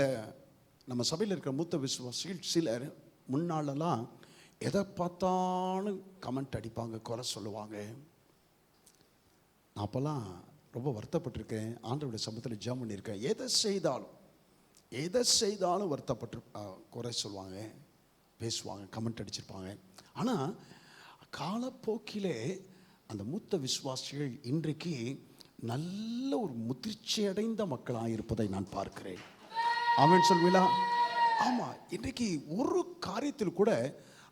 நம்ம சபையில் இருக்கிற மூத்த விசுவாசிகள் சிலர் முன்னாலெல்லாம் எதை பார்த்தாலும் கமெண்ட் அடிப்பாங்க, குறை சொல்லுவாங்க. நான் அப்போல்லாம் ரொம்ப வருத்தப்பட்டிருக்கேன். ஆண்டவருடைய சமூகத்தில் ஜெபம் பண்ணியிருக்கேன். எதை செய்தாலும் வருத்தப்பட்டு குறை சொல்லுவாங்க, பேசுவாங்க, கமெண்ட் அடிச்சிருப்பாங்க. ஆனால் காலப்போக்கிலே அந்த மூத்த விசுவாசிகள் இன்றைக்கு நல்ல ஒரு முதிர்ச்சி அடைந்த மக்களாக இருப்பதை நான் பார்க்கிறேன். ஆமென் சொல்வீங்களா? ஆமாம், இன்றைக்கு ஒரு காரியத்தில் கூட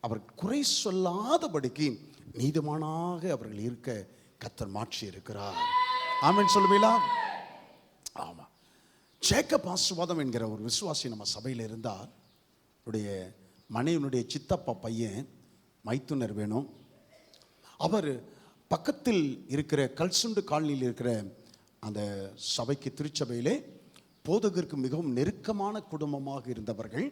அவர் குறை சொல்லாதபடிக்கு நீதிமானாக அவர்கள் இருக்க கர்த்தர் மாற்றி இருக்கிறார். ஆமென் சொல்லுவீங்களா? ஆமாம். ஜேக்கப் ஆசீர்வாதம் என்கிற ஒரு விசுவாசி நம்ம சபையில் இருந்தார். அவருடைய மனைவினுடைய சித்தப்பா பையன் மைத்துனர் வேணும். அவர் பக்கத்தில் இருக்கிற கல்சுண்டு காலனியில் இருக்கிற அந்த சபைக்கு, திருச்சபையிலே போதகருக்கு மிகவும் நெருக்கமான குடும்பமாக இருந்தவர்கள்.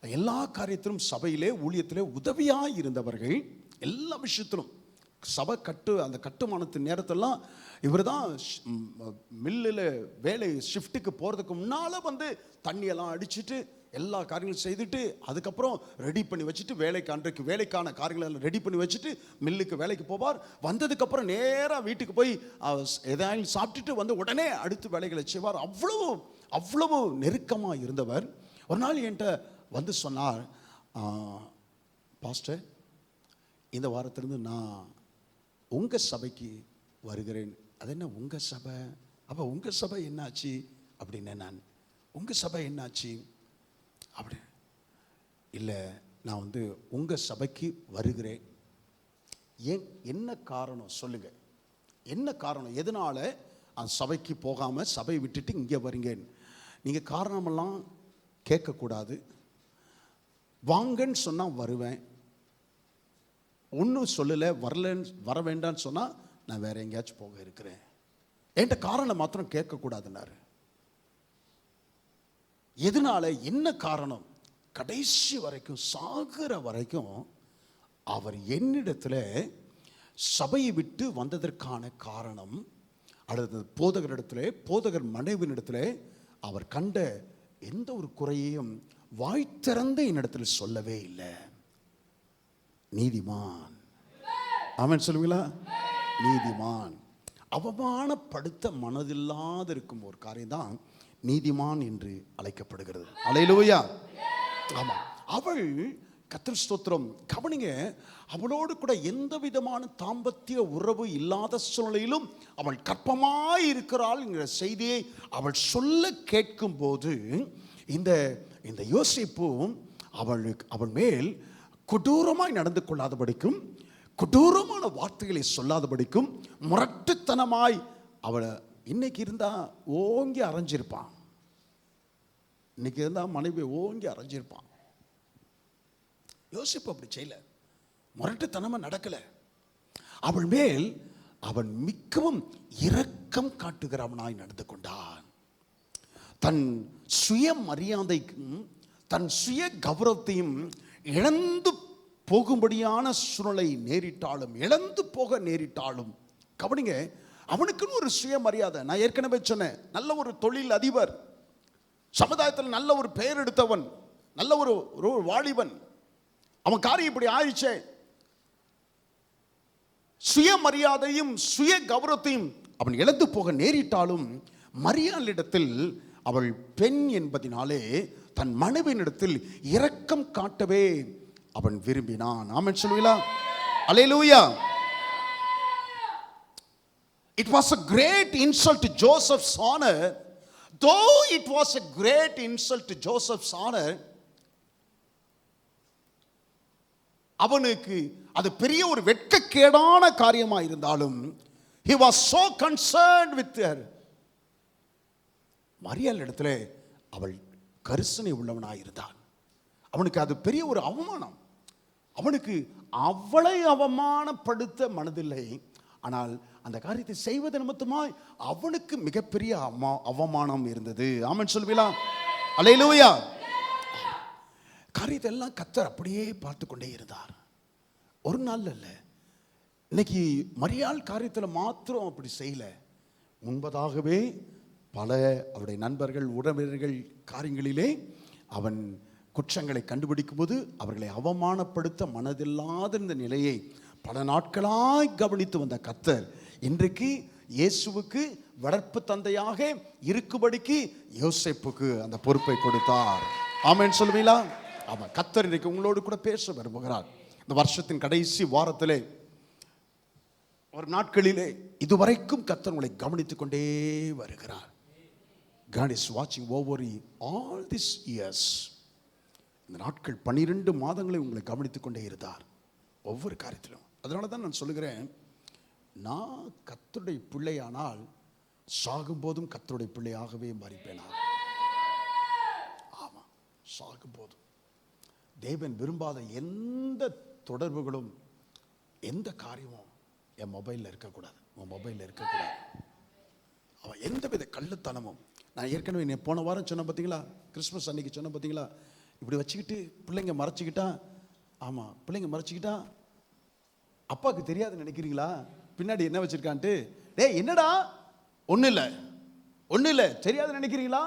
எல்லா காரியத்திலும் சபையிலே ஊழியத்திலே உதவியாக இருந்தவர்கள். எல்லா விஷயத்திலும் சபை அந்த கட்டுமானத்தின் நேரத்தெல்லாம் இவர் தான் மில்லில் வேலை ஷிஃப்ட்டுக்கு போகிறதுக்கு முன்னால் வந்து தண்ணியெல்லாம் அடிச்சுட்டு எல்லா காரியங்களும் செய்துட்டு அதுக்கப்புறம் ரெடி பண்ணி வச்சுட்டு அன்றைக்கு வேலைக்கான காரியங்களெல்லாம் ரெடி பண்ணி வச்சுட்டு மில்லுக்கு வேலைக்கு போவார். வந்ததுக்கப்புறம் நேராக வீட்டுக்கு போய் எதாவது சாப்பிட்டுட்டு வந்து உடனே அடுத்து வேலைகளை செய்வார். அவ்வளவு நெருக்கமாக இருந்தவர். ஒரு நாள் என்கிட்ட வந்து சொன்னார், பாஸ்டர், இந்த வாரத்திலிருந்து நான் உங்கள் சபைக்கு வருகிறேன். அது என்ன உங்கள் சபை? அப்போ உங்கள் சபை என்னாச்சு அப்படின்னு. நான் உங்கள் சபை என்னாச்சு அப்படி இல்லை, நான் வந்து உங்கள் சபைக்கு வருகிறேன். ஏன், என்ன காரணம் சொல்லுங்கள், என்ன காரணம், எதனால அந்த சபைக்கு போகாமல் சபையை விட்டுட்டு இங்கே வரீங்க? நீங்கள் காரணமெல்லாம் கேட்கக்கூடாது. வாங்கன்னு சொன்னால் வருவேன், ஒன்றும் சொல்லலை, வர வேண்டான்னு சொன்னால் நான் வேற எங்கேயாச்சும் போக இருக்கிறேன். என்கிட்ட காரணம் மாத்திரம் கேட்கக்கூடாதுன்னாரு. எதனால, என்ன காரணம்? கடைசி வரைக்கும், சாகிற வரைக்கும் அவர் என்னிடத்துல சபையை விட்டு வந்ததற்கான காரணம், அடுத்தது போதகரிடத்துல, போதகர் மனைவியிடத்துல அவர் கண்ட எந்த ஒரு குறையையும் வாய் திறந்து என்னிடத்தில் சொல்லவே இல்லை. நீதிமான். ஆமென் சொல்லுவீங்களா? நீதிமான். அவமானப்படுத்த மனதில்லாத இருக்கும் ஒரு காரியம் தான் நீதிமான் என்று அழைக்கப்படுகிறது. அல்லேலூயா. ஆமா, அவள், கர்த்தர் ஸ்தோத்திரம், கவனிங்க, அவளோடு கூட எந்த விதமான தாம்பத்திய உறவு இல்லாத சூழ்நிலையிலும் அவள் கற்பமாய் இருக்கிறாள் என்கிற செய்தியை அவள் சொல்ல கேட்கும் போது இந்த யோசிப்பும் அவள் மேல் கொடூரமாய் நடந்து கொள்ளாதபடிக்கும், கொடூரமான வார்த்தைகளை சொல்லாதபடிக்கும், முரட்டுத்தனமாய் அவளை, இன்னைக்கு இருந்தா ஓங்கி அரைஞ்சிருப்பான். இன்னைக்கு இருந்தா மனைவி ஓங்கி அரைஞ்சிருப்பான். யோசிப்பு அப்படி செய்யல, முரட்டுத்தனமா நடக்கல. அவள் மேல் அவன் மிகவும் இரக்கம் காட்டுகிறவனாய் நடந்து கொண்டான். தன் சுய மரியாதைக்கும் தன் சுய கௌரவத்தையும் இழந்து போகும்படியான சூழ்நிலை நேரிட்டாலும், இழந்து போக நேரிட்டாலும், கவனிங்க, அவனுக்குன்னு ஒரு சுயமரியாதை. நான் ஏற்கனவே சொன்னேன், நல்ல ஒரு தொழில் அதிபர், சமுதாயத்தில் நல்ல ஒரு பெயர் எடுத்தவன், நல்ல ஒரு வாலிபன். அவன் காரியம் இப்படி ஆயிடுச்சே. சுயமரியாதையும் சுய கௌரவத்தையும் அவன் இழந்து போக நேரிட்டாலும், மரியாளிடத்தில் அவள் பெண் என்பதினாலே தன் மனைவியினிடத்தில் இரக்கம் காட்டவே அவன் விரும்பினான். ஆமென் சொல்லுவீங்களா? அல்லேலூயா. It was a great insult to Joseph's honor. Though it was a great insult to Joseph's honor, அவனுக்கு அது பெரிய ஒரு வெட்கக்கேடான காரியமா இருந்தாலும், he was so concerned with her. மரியாள் இடத்துல அவள் கரிசனை உள்ளவனாய் இருந்தான். அவனுக்கு அது பெரிய ஒரு அவமானம். அவனுக்கு அவளை அவமானப்படுத்த மனதில்லை. ஆனால் அந்த காரியத்தை செய்வது நிமித்தமாய் அவனுக்கு மிகப்பெரிய அவமானம் இருந்தது. ஆமென் சொல்லுவீங்களா? அல்லேலூயா. காரியத்தை எல்லாம் கர்த்தர் அப்படியே பார்த்து கொண்டே இருந்தார். ஒரு நாள் அல்ல, இன்னைக்கு மரியாள் காரியத்தில் மாத்திரம் அப்படி செய்யல, முன்பதாகவே பல அவருடைய நண்பர்கள், உறவினர்கள் காரியங்களிலே அவன் குற்றங்களை கண்டுபிடிக்கும் போது அவர்களை அவமானப்படுத்த மனதில்லாத இந்த நிலையை பல நாட்களாய் கவனித்து வந்த கர்த்தர் இன்றைக்கு இயேசுவுக்கு வளர்ப்பு தந்தையாக இருக்கும்படிக்கு யோசேப்புக்கு அந்த பொறுப்பை கொடுத்தார். ஆமென் சொல்லுவீங்களா? ஆமா. கர்த்தர் இன்றைக்கு உங்களோடு கூட பேச விரும்புகிறார். இந்த வருஷத்தின் கடைசி வாரத்திலே ஒரு நாட்களிலே இதுவரைக்கும் கர்த்தர் உங்களை கவனித்துக் கொண்டே வருகிறார். God is watching over you all these years. இந்த நாட்கள் 12 மாதங்களை உங்களை கவனித்துக் கொண்டே இருந்தார் ஒவ்வொரு காரியத்திலும். அதனால தான் நான் சொல்லுகிறேன், நான் கர்த்தருடைய பிள்ளையானால் சாகும்போதும் கர்த்தருடைய பிள்ளையாகவே மரிப்பேனா. ஆமா, சாகும்போதும். தேவன் விரும்பாத எந்த தொடர்புகளும் எந்த காரியமும் என் மொபைலில் இருக்கக்கூடாது, உன் மொபைலில் இருக்கக்கூடாது. அவன் எந்த வித கள்ளத்தனமும். நான் ஏற்கனவே போன வாரம் சொன்னேன் பார்த்தீங்களா, கிறிஸ்மஸ் அன்னைக்கு சொன்னேன் பார்த்தீங்களா, இப்படி வச்சுக்கிட்டு பிள்ளைங்க மறைச்சிக்கிட்டா. ஆமாம், பிள்ளைங்க மறைச்சிக்கிட்டா அப்பாவுக்கு தெரியாதுன்னு நினைக்கிறீங்களா? பின்னாடி என்ன வச்சிருக்கான்ட்டு, டேய் என்னடா, ஒன்றும் இல்லை தெரியாதுன்னு நினைக்கிறீங்களா?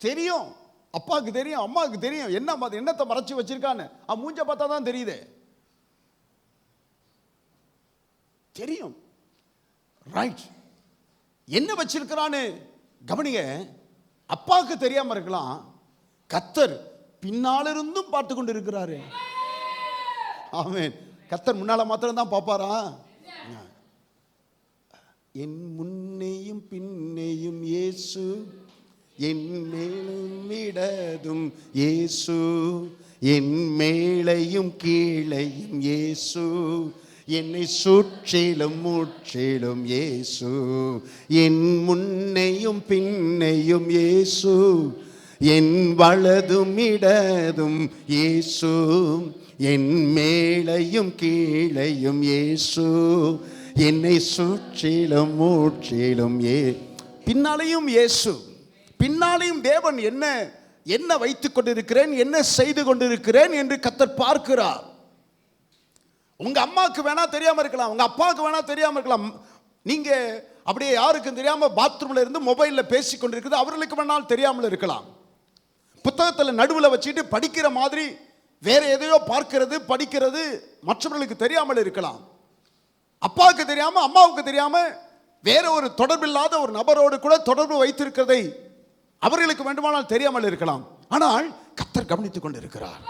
தெரியும், அப்பாவுக்கு தெரியும், அம்மாவுக்கு தெரியும். என்னத்தை மறைச்சி வச்சிருக்கான்னு மூஞ்ச பார்த்தா தான் தெரியுது. தெரியும், ரைட். என்ன வச்சிருக்கிறான்னு கவனிங்க. அப்பாவுக்கு தெரியாம இருக்கலாம், கர்த்தர் பின்னாலிருந்தும் பார்த்து கொண்டு இருக்கிறாரு. ஆமென். கர்த்தர் முன்னால மாத்திரம் தான் பார்ப்பாரா? என் முன்னையும் பின்னையும் இயேசு, என் மேலும் இடதும் இயேசு, என் மேலையும் கீழையும் இயேசு, என்னை சுற்றிலும் முற்றிலும் இயேசு, என் முன்னையும் பின்னையும் இயேசு, என் வலதும் இடதும் இயேசு, என் மேலையும் கீழையும் இயேசு, என்னை சுற்றிலும் முற்றிலும் பின்னாலையும் இயேசு. பின்னாலையும் தேவன் என்ன வைத்துக் கொண்டிருக்கிறேன், என்ன செய்து கொண்டிருக்கிறேன் என்று கர்த்தர் பார்க்கிறார். உங்க அம்மாவுக்கு வேணா தெரியாம இருக்கலாம், உங்க அப்பாவுக்கு வேணா தெரியாம இருக்கலாம். நீங்க அப்படியே யாருக்கும் தெரியாம பாத்ரூம்ல இருந்து மொபைல்ல பேசி கொண்டிருக்கிறது அவர்களுக்கு வேணாலும் தெரியாமல் இருக்கலாம். புத்தகத்தில் நடுவில் வச்சுட்டு படிக்கிற மாதிரி வேற எதையோ பார்க்கிறது படிக்கிறது மற்றவர்களுக்கு தெரியாமல் இருக்கலாம். அப்பாவுக்கு தெரியாம அம்மாவுக்கு தெரியாம வேற ஒரு தொடர்பில்லாத ஒரு நபரோடு கூட தொடர்பு வைத்திருக்கிறதை அவர்களுக்கு வேண்டுமானால் தெரியாமல் இருக்கலாம். ஆனால் கர்த்தர் கவனித்துக் கொண்டிருக்கிறார்.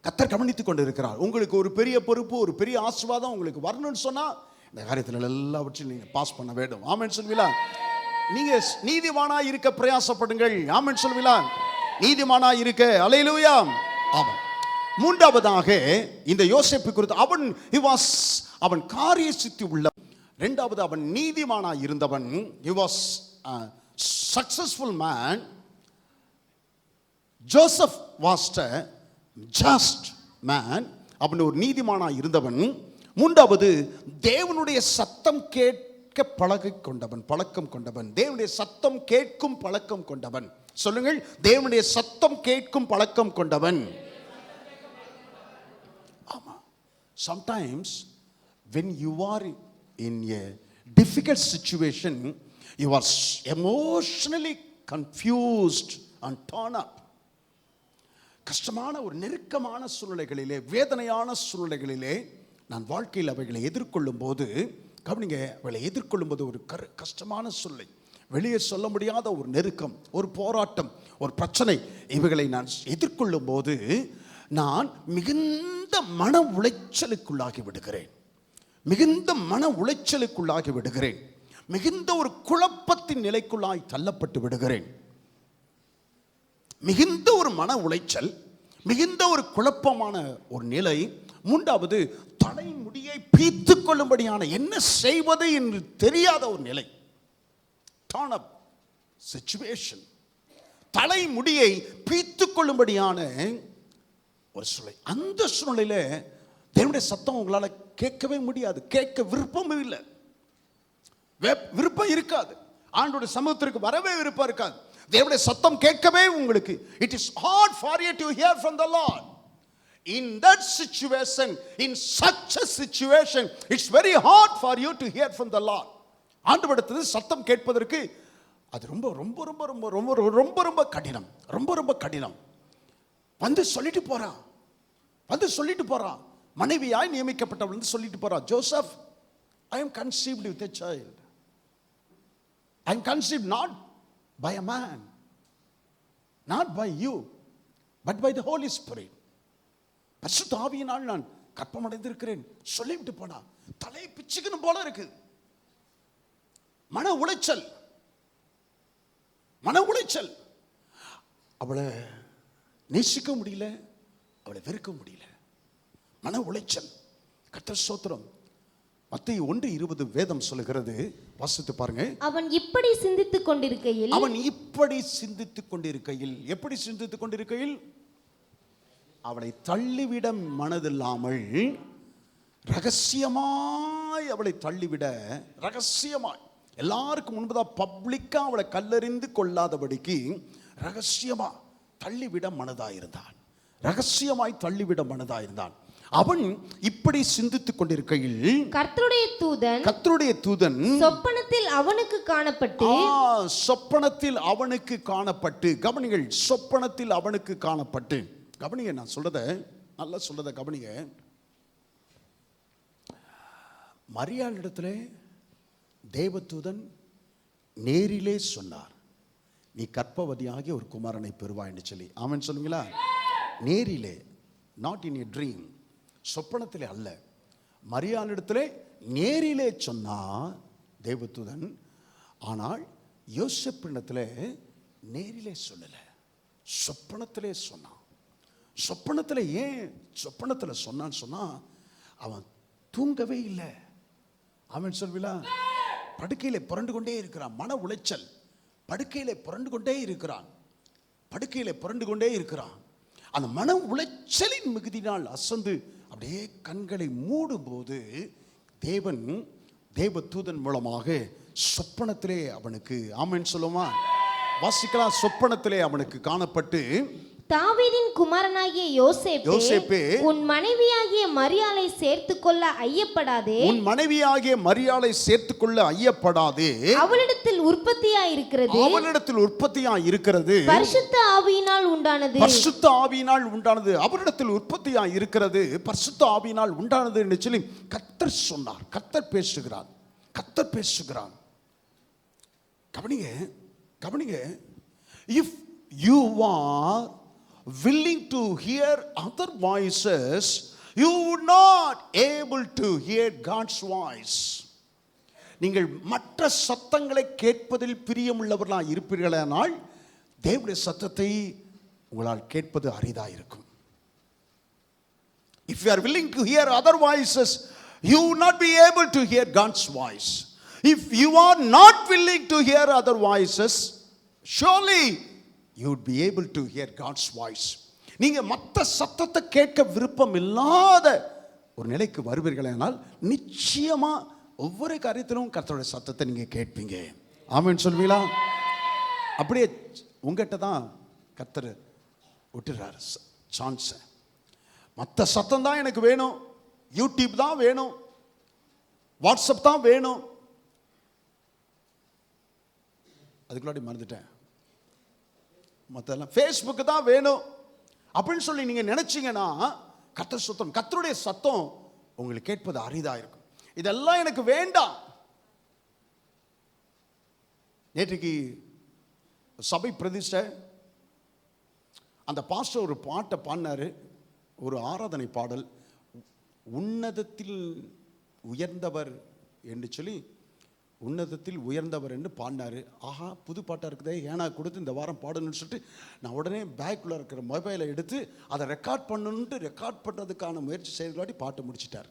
கர்த்தர் கவனித்துக் கொண்டிருக்கிறார். உங்களுக்கு ஒரு பெரிய பொறுப்பு, ஒரு பெரிய ஆசீர்வாதம் உங்களுக்கு வரணும்னு சொன்னா இந்த காரியத்தில் எல்லாவற்றையும் நீங்க பாஸ் பண்ண வேண்டும். ஆமென் சொல்வீங்களா? நீங்க நீதிமானா இருக்க பிரயாசப்படுங்கள். ஆமென் சொல்வீங்களா? நீதிமானா இருக்க. அல்லேலூயா. ஆமென். மூன்றாவதாக இந்த யோசேப்பு குறித்து அவன் காரிய சித்தி உள்ள. இரண்டாவது, அவன் நீதிமானா இருந்தவன். he was a successful man. Joseph was a just man. அவன் ஒரு நீதிமானா இருந்தவன். மூன்றாவது, தேவனுடைய சத்தம் கேட்க பழக்கம் கொண்டவன். தேவனுடைய சத்தம் கேட்கும் பழக்கம் கொண்டவன். சொல்லுங்கள், தேவனுடைய சத்தம் கேட்கும் பழக்கம் கொண்டவன். ஆமா. Sometimes when you are in a difficult situation, you are emotionally confused and torn up. கஷ்டமான ஒரு நெருக்கமான சூழ்நிலைகளிலே, வேதனையான சூழ்நிலைகளிலே நான் வாழ்க்கையில் அவைகளை எதிர்கொள்ளும் போது, கவனிங்க, அவளை எதிர்கொள்ளும் போது ஒரு கஷ்டமான சூழ்நிலை, வெளியே சொல்ல முடியாத ஒரு நெருக்கம், ஒரு போராட்டம், ஒரு பிரச்சனை, இவைகளை நான் எதிர்கொள்ளும் போது நான் மிகுந்த மன உளைச்சலுக்குள்ளாகி விடுகிறேன். மிகுந்த ஒரு குழப்பத்தின் நிலைக்குள்ளாய் தள்ளப்பட்டு விடுகிறேன். மிகுந்த ஒரு மன உளைச்சல், மிகுந்த ஒரு குழப்பமான ஒரு நிலை. மூன்றாவது, தலைமுடியை பீத்துக் கொள்ளும்படியான, என்ன செய்வது என்று தெரியாத ஒரு நிலை. torn up situation. தலைமுடியை பீத்துக் கொள்ளும்படியான ஒரு சூழ்நிலை. அந்த சூழ்நிலையில தேவனுடைய சத்தம் உங்களால கேட்கவே முடியாது. கேட்க விருப்பமும் இல்லை, விருப்பம் இருக்காது. ஆண்டவருடைய சமூகத்திற்கு வரவே விருப்பம் இருக்காது. தேவனுடைய சத்தம் கேட்கவே உங்களுக்கு, it is hard for you to hear from the Lord. In that situation, in such a situation, it's very hard for you to hear from the Lord. ஆண்டவரிடத்தில் சத்தம் கேட்பதற்கு அது ரொம்ப ரொம்ப ரொம்ப ரொம்ப ரொம்ப ரொம்ப ரொம்ப கடினம், ரொம்ப கடினம். வந்து சொல்லிட்டு போறான், மனைவியாய் நியமிக்கப்பட்டவள் வந்து சொல்லிட்டு போறா, Joseph I am conceived with a child. I am conceived not by a man, not by you, but by the Holy Spirit. பரிசுத்த ஆவியினால் நான் கற்பம் அடைந்திருக்கிறேன் சொல்லிவிட்டு போனா தலையை பிச்சுக்கணும் போல இருக்கு. மன உளைச்சல். அவளை நேசிக்க முடியல, அவளை வெறுக்க முடியல. மன உளைச்சல். கர்த்தர் ஸ்தோத்திரம். மத்தேயு 1:20 வேதம் சொல்லுகிறது, வாசித்து பாருங்க. அவன் இப்படி சிந்தித்துக் கொண்டிருக்கையில் எப்படி சிந்தித்துக் கொண்டிருக்கையில் அவளை தள்ளிவிட மனதில்லாமல் ரகசியமாய் அவளை தள்ளிவிட, ரகசியமாய் எல்லாருக்கும் முன்பதாக பப்ளிக்கா அவளை கல்லெறிந்து கொள்ளாதபடிக்கு ரகசியமா தள்ளிவிட மனதாயிருந்தான். ரகசியமாய் தள்ளிவிட மனதாயிருந்தான். அவன் இப்படி சிந்தித்துக் கொண்டிருக்கையில் கர்த்தருடைய தூதன் சொப்பனத்தில் அவனுக்கு காணப்பட்டு, கவனிங்கள், சொப்பனத்தில் அவனுக்கு காணப்பட்டு. கவனிங்க, நான் சொல்றத நல்லா சொல்றத கவனிங்க. மரியாள் இடத்துல தேவதூதன் நேரிலே சொன்னார், நீ கர்ப்பவதியாகி ஒரு குமாரனை பெறுவாய் என்று சொல்லி. ஆமென் சொல்லுங்களா? நேரிலே, நாட் இன் எ ட்ரீம், சொப்பனத்திலே அல்ல. மரியாள் இடத்துல நேரிலே சொன்னார் தேவதூதன். ஆனால் யோசேப்பினிடத்தில் நேரிலே சொல்லல, சொப்பனத்திலே சொன்னான். சொப்பனத்தில் ஏன் சொப்பனத்தில் சொன்னான்னு சொன்னா, அவன் தூங்கவே இல்லை. அவன் சொல்விலா, படுக்கையிலே புரண்டு கொண்டே இருக்கிறான். மன உளைச்சல். படுக்கையிலே புரண்டு கொண்டே இருக்கிறான். அந்த மன உளைச்சலின் மிகுதினால் அசந்து அப்படியே கண்களை மூடும் போது தேவதூதன் மூலமாக சொப்பனத்திலே அவனுக்கு, ஆமென் சொல்லுமா, வாசிக்கலாம், சொப்பனத்திலே அவனுக்கு காணப்பட்டு, தாவீதின் குமாரனாகிய யோசேப்பே, உன் மனைவியாகிய மரியாளை சேர்த்துக்கொள்ள ஐயப்படாதே. அவளிடத்தில் உற்பத்தியாய் இருக்கிறது. பரிசுத்த ஆவியினால் உண்டானது. அவளிடத்தில் உற்பத்தியாய் இருக்கிறது, பரிசுத்த ஆவியினால் உண்டானது என்று சொல்லி கர்த்தர் சொன்னார். கர்த்தர் பேசுகிறான். கவனிங்க. If you are willing to hear other voices, you would not able to hear God's voice. நீங்கள் மற்ற சத்தங்களை கேட்பதில் பிரியமுள்ளவர்களாக இருப்பீர்களானால் தேவனுடைய சத்தத்தை உங்களால் கேட்பது அரிதாயிருக்கும். If you are willing to hear other voices, you will not be able to hear God's voice. If you are not willing to hear other voices, surely you would be able to hear God's voice. நீங்க மற்ற சத்தத்தை கேட்க விருப்பம் இல்லாத ஒரு நிலைக்கு வருவீர்களானால் நிச்சயமா ஒவ்வொரு காரியத்திலும் கர்த்தருடைய சத்தத்தை நீங்க கேட்பீங்க. ஆமென் சொல்வீங்களா? அப்படியே உங்ககிட்ட தான் கர்த்தர் விட்டுறாரு சான்ஸ். மற்ற சத்தம் தான் எனக்கு வேணும், யூடியூப் தான் வேணும், வாட்ஸ்அப் தான் வேணும், அதுக்குள்ளாடி மறந்துட்டேன், மற்றெல்லாம் ஃபேஸ்புக்கு தான் வேணும் அப்படின்னு சொல்லி நீங்கள் நினைச்சீங்கன்னா கர்த்தர் சத்தம், கர்த்தருடைய சத்தம் உங்களுக்கு கேட்பது அரிதாக இருக்கும். இதெல்லாம் எனக்கு வேண்டாம். நேற்றுக்கு சபை பிரதிஷ்டை, அந்த பாஸ்டர் ஒரு பாட்டை பாடினாரு, ஒரு ஆராதனை பாடல், உன்னதத்தில் உயர்ந்தவர் என்று சொல்லி, உன்னதத்தில் உயர்ந்தவர் என்று பாடினாரு. ஆஹா, புது பாட்டாக இருக்குதே, ஏன்னா கொடுத்து இந்த வாரம் பாடணும்னு சொல்லிட்டு நான் உடனே பேக்குள்ளே இருக்கிற மொபைலை எடுத்து அதை ரெக்கார்ட் பண்ணணுன்ட்டு ரெக்கார்ட் பண்ணுறதுக்கான முயற்சி செய்தலாட்டி பாட்டு முடிச்சிட்டார்.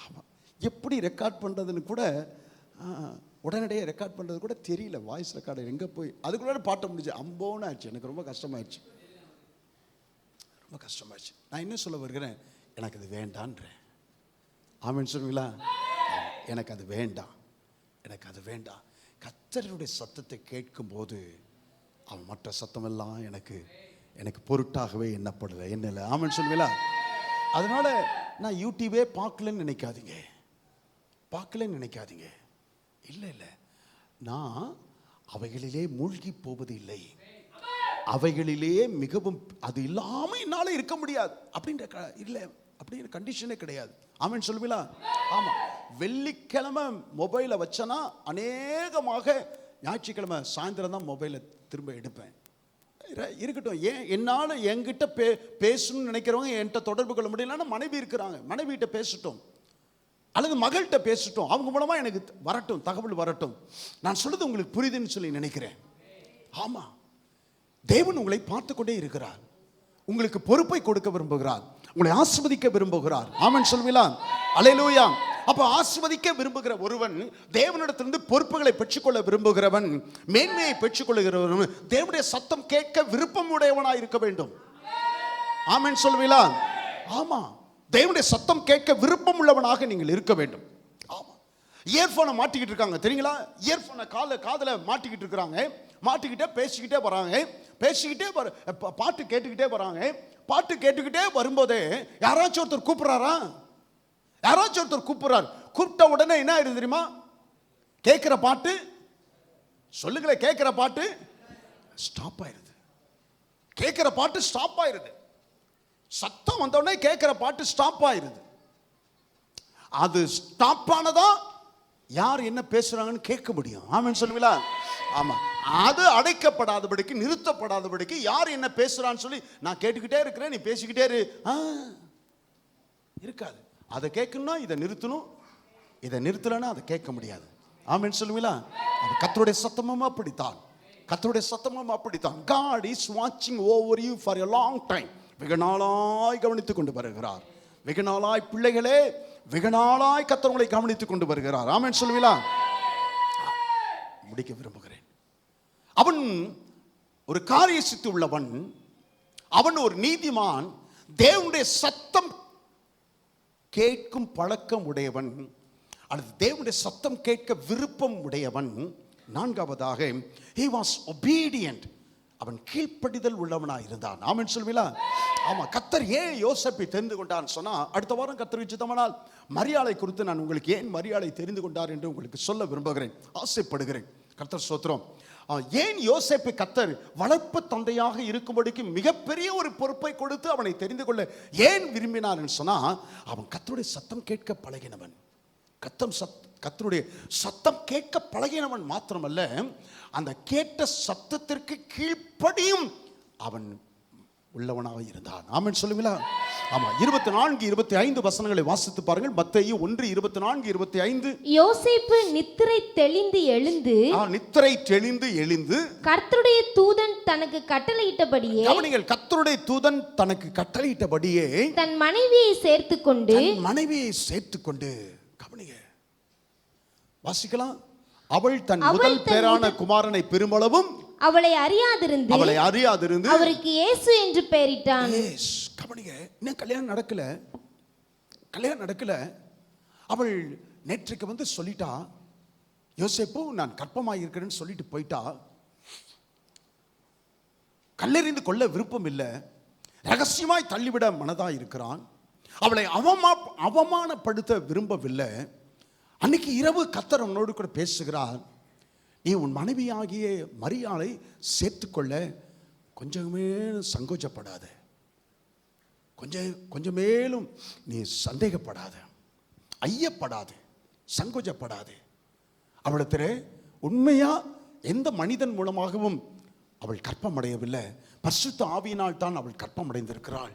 ஆமாம், எப்படி ரெக்கார்ட் பண்ணுறதுன்னு கூட உடனடியாக ரெக்கார்ட் பண்ணுறது கூட தெரியல. வாய்ஸ் ரெக்கார்டர் எங்கே போய் அதுக்குள்ளே பாட்டை முடிச்சு அம்போன்னு ஆச்சு. எனக்கு ரொம்ப கஷ்டமாயிடுச்சு. நான் என்ன சொல்ல வருகிறேன், எனக்கு அது வேண்டான்றேன். ஆமென் சொல்லுங்களா? எனக்கு அது வேண்டாம். கர்த்தருடைய சத்தத்தை கேட்கும்போது அவன் மற்ற சத்தமெல்லாம் எனக்கு பொருட்டாகவே என்னல. ஆமென் சொல்லுங்களா? அதனால நான் யூடியூபே பார்க்கலன்னு நினைக்காதீங்க. இல்லை, நான் அவைகளிலே மூழ்கி போவது இல்லை. அவைகளிலே மிகவும் அது இல்லாமல் என்னால் இருக்க முடியாது அப்படின்ற இல்லை, அப்படிங்கிற கண்டிஷனே கிடையாது. ஆமென் சொல்லுவீங்களா? ஆமாம், வெள்ளிக்கிழமை மொபைலை வச்சனா அநேகமாக ஞாயிற்றுக்கிழமை சாயந்தரம் தான் மொபைலை திரும்ப எடுப்பேன். இருக்கட்டும், ஏன் என்னால் என்கிட்ட பேசணும்னு நினைக்கிறவங்க என்கிட்ட தொடர்பு கொள்ள முடியலன்னா மனைவி இருக்கிறாங்க, மனைவிகிட்ட பேசட்டும் அல்லது மகள்கிட்ட பேசட்டும், அவங்க மூலமாக எனக்கு வரட்டும், தகவல் வரட்டும். நான் சொல்றது உங்களுக்கு புரியுதுன்னு சொல்லி நினைக்கிறேன். ஆமாம், தேவன் உங்களை பார்த்து கொண்டே இருக்கிறார், உங்களுக்கு பொறுப்பை கொடுக்க விரும்புகிறார், உங்களை ஆசீர்வதிக்க விரும்புகிறார். ஆமென் சொல்வீங்களா? அல்லேலூயா. அப்ப ஆசீர்வதிக்க விரும்புகிற ஒருவன், தேவனிடத்திலிருந்து பொறுப்புகளை பெற்றுக்கொள்ள விரும்புகிறவன், மேன்மையை பெற்றுக்கொள்கிறவன் தேவனுடைய சத்தம் கேட்க விருப்பம் உடையவனாய் இருக்க வேண்டும். ஆமென் சொல்வீங்களா? ஆமா, தேவனுடைய சத்தம் கேட்க விருப்பம் உள்ளவனாக நீங்கள் இருக்க வேண்டும். ஆமா, இயர்போனை மாட்டிக்கிட்டு இருக்காங்க தெரியுங்களா? இயர்போனை காதுல மாட்டிக்கிட்டு இருக்கிறாங்க, மாட்டிக்கிட்டே பேசிக்கிட்டே வராங்க, பேசிக்கிட்டே பாட்டு கேட்டுக்கிட்டே வராங்க. பாட்டு கேட்டுக்கிட்டே வரும்போதே யாராச்சும் ஒருத்தர் கூப்பிடுறாரா? யாராச்சும் ஒருத்தர் கூப்பிடுறார். கூப்பிட்ட உடனே என்ன ஆயிடுது தெரியுமா? கேட்கிற பாட்டு, சொல்லுங்களேன், கேட்கிற பாட்டு ஸ்டாப் ஆயிருது. கேட்கிற பாட்டு ஸ்டாப் ஆயிருது. சத்தம் வந்த உடனே கேட்கிற பாட்டு ஸ்டாப் ஆயிருது. அது ஸ்டாப் ஆனதா யார் என்ன பேசுறாங்கன்னு கேட்க முடியும். ஆமென் சொல்லுவீங்களா? ஆமா, அது அடைக்கப்படாதபடிக்கு, நிறுத்தப்படாதபடிக்கு யார் என்ன பேசுறான்னு சொல்லி நான் கேட்டுக்கிட்டே இருக்கிறேன், நீ பேசிக்கிட்டே இரு இருக்காது. அதை கேட்கணும்னா இதை நிறுத்தணும், இதை நிறுத்தலைன்னா அதை கேட்க முடியாது. ஆமென் சொல்லுவீங்களா? கர்த்தருடைய சத்தமும் அப்படித்தான், கர்த்தருடைய சத்தமும் அப்படித்தான். God is watching over you for a long time. வெகு நாளாய் கவனித்துக் கொண்டு வருகிறார். வெகு நாளாய் பிள்ளைகளே, வெகு நாளாய் கர்த்தர் உங்களை கவனித்துக் கொண்டு வருகிறார். ஆமென் சொல்லுவீங்களா? முடிக்க விரும்புகிறேன். அவன் ஒரு காரிய சித்தி உள்ளவன், அவன் ஒரு நீதிமான், தேவனுடைய சத்தம் கேட்கும் பழக்கம் உடையவன், அல்லது தேவனுடைய சத்தம் கேட்க விருப்பம் உடையவன். நான்காவதாக, he was obedient, அவன் கீழ்ப்படிதல் உள்ளவனாக இருந்தான். ஆமென் சொல்வீங்களா? ஆமா, கர்த்தர் ஏன் யோசேப்பை தெரிந்து கொண்டான்னு சொன்னா, அடுத்த வாரம் கர்த்தர் சித்தமானால் மரியாளை குறித்து நான் உங்களுக்கு ஏன் மரியாளை தெரிந்து கொண்டார் என்று உங்களுக்கு சொல்ல விரும்புகிறேன், ஆசைப்படுகிறேன். கர்த்தர் ஸ்தோத்திரம். ஏன் யோசேப்பை கர்த்தர் வளர்ப்பு தந்தையாக இருக்கும்படிக்கு மிகப்பெரிய ஒரு பொறுப்பை கொடுத்து அவனை தெரிந்து கொள்ள ஏன் விரும்பினார் என்று சொன்னா, அவன் கர்த்தருடைய சத்தம் கேட்க பழகினவன். கர்த்தருடைய சத்தம் கேட்க பழகினவன் மாத்திரமல்ல, அந்த கேட்ட சத்தத்திற்கு கீழ்ப்படியும் அவன் உள்ளவனாக இருந்தான். ஆமென் சொல்லுவீங்களா? ஆமா, 24, 25 வசனங்களை வாசித்து பாருங்கள். மத்தேயு 1:24-25. யோசேப்பு நித்திரை தெளிந்து எழுந்து கர்த்தருடைய தூதன் தனக்கு கட்டளையிட்டபடியே, கவனிங்கள், கர்த்தருடைய தூதன் தனக்கு கட்டளையிட்டபடியே தன் மனைவியை சேர்த்துக்கொண்டு கவனிங்க, வாசிக்கலாம். அவள் தன் முதல் பேரான குமாரனை பெருமளவும் அவளை அறியாதிருந்து அவருக்கு இயேசு என்று பெயரிட்டான். கவனிங்க, இன்னும் கல்யாணம் நடக்கல. அவள் நேற்றைக்கு வந்து சொல்லிட்டா, யோசேப்பு நான் கர்ப்பமாக இருக்கிறேன்னு சொல்லிட்டு போயிட்டா. கல்லெறிந்து கொள்ள விருப்பம் இல்லை, ரகசியமாய் தள்ளிவிட மனதா இருக்கிறான். அவளை அவமானப்படுத்த விரும்பவில்லை. அன்னைக்கு இரவு கர்த்தர் அவனோடு கூட பேசுகிறார். நீ உன் மனைவியாகிய மரியாளை சேர்த்துக்கொள்ள கொஞ்சமே சங்கோச்சப்படாத, கொஞ்சமேலும் நீ சந்தேகப்படாத, ஐயப்படாத, சங்கோச்சப்படாத. அவளிடத்தில் உண்மையா எந்த மனிதன் மூலமாகவும் அவள் கற்பமடையவில்லை, பரிசுத்த ஆவியினால் தான் அவள் கற்பமடைந்திருக்கிறாள்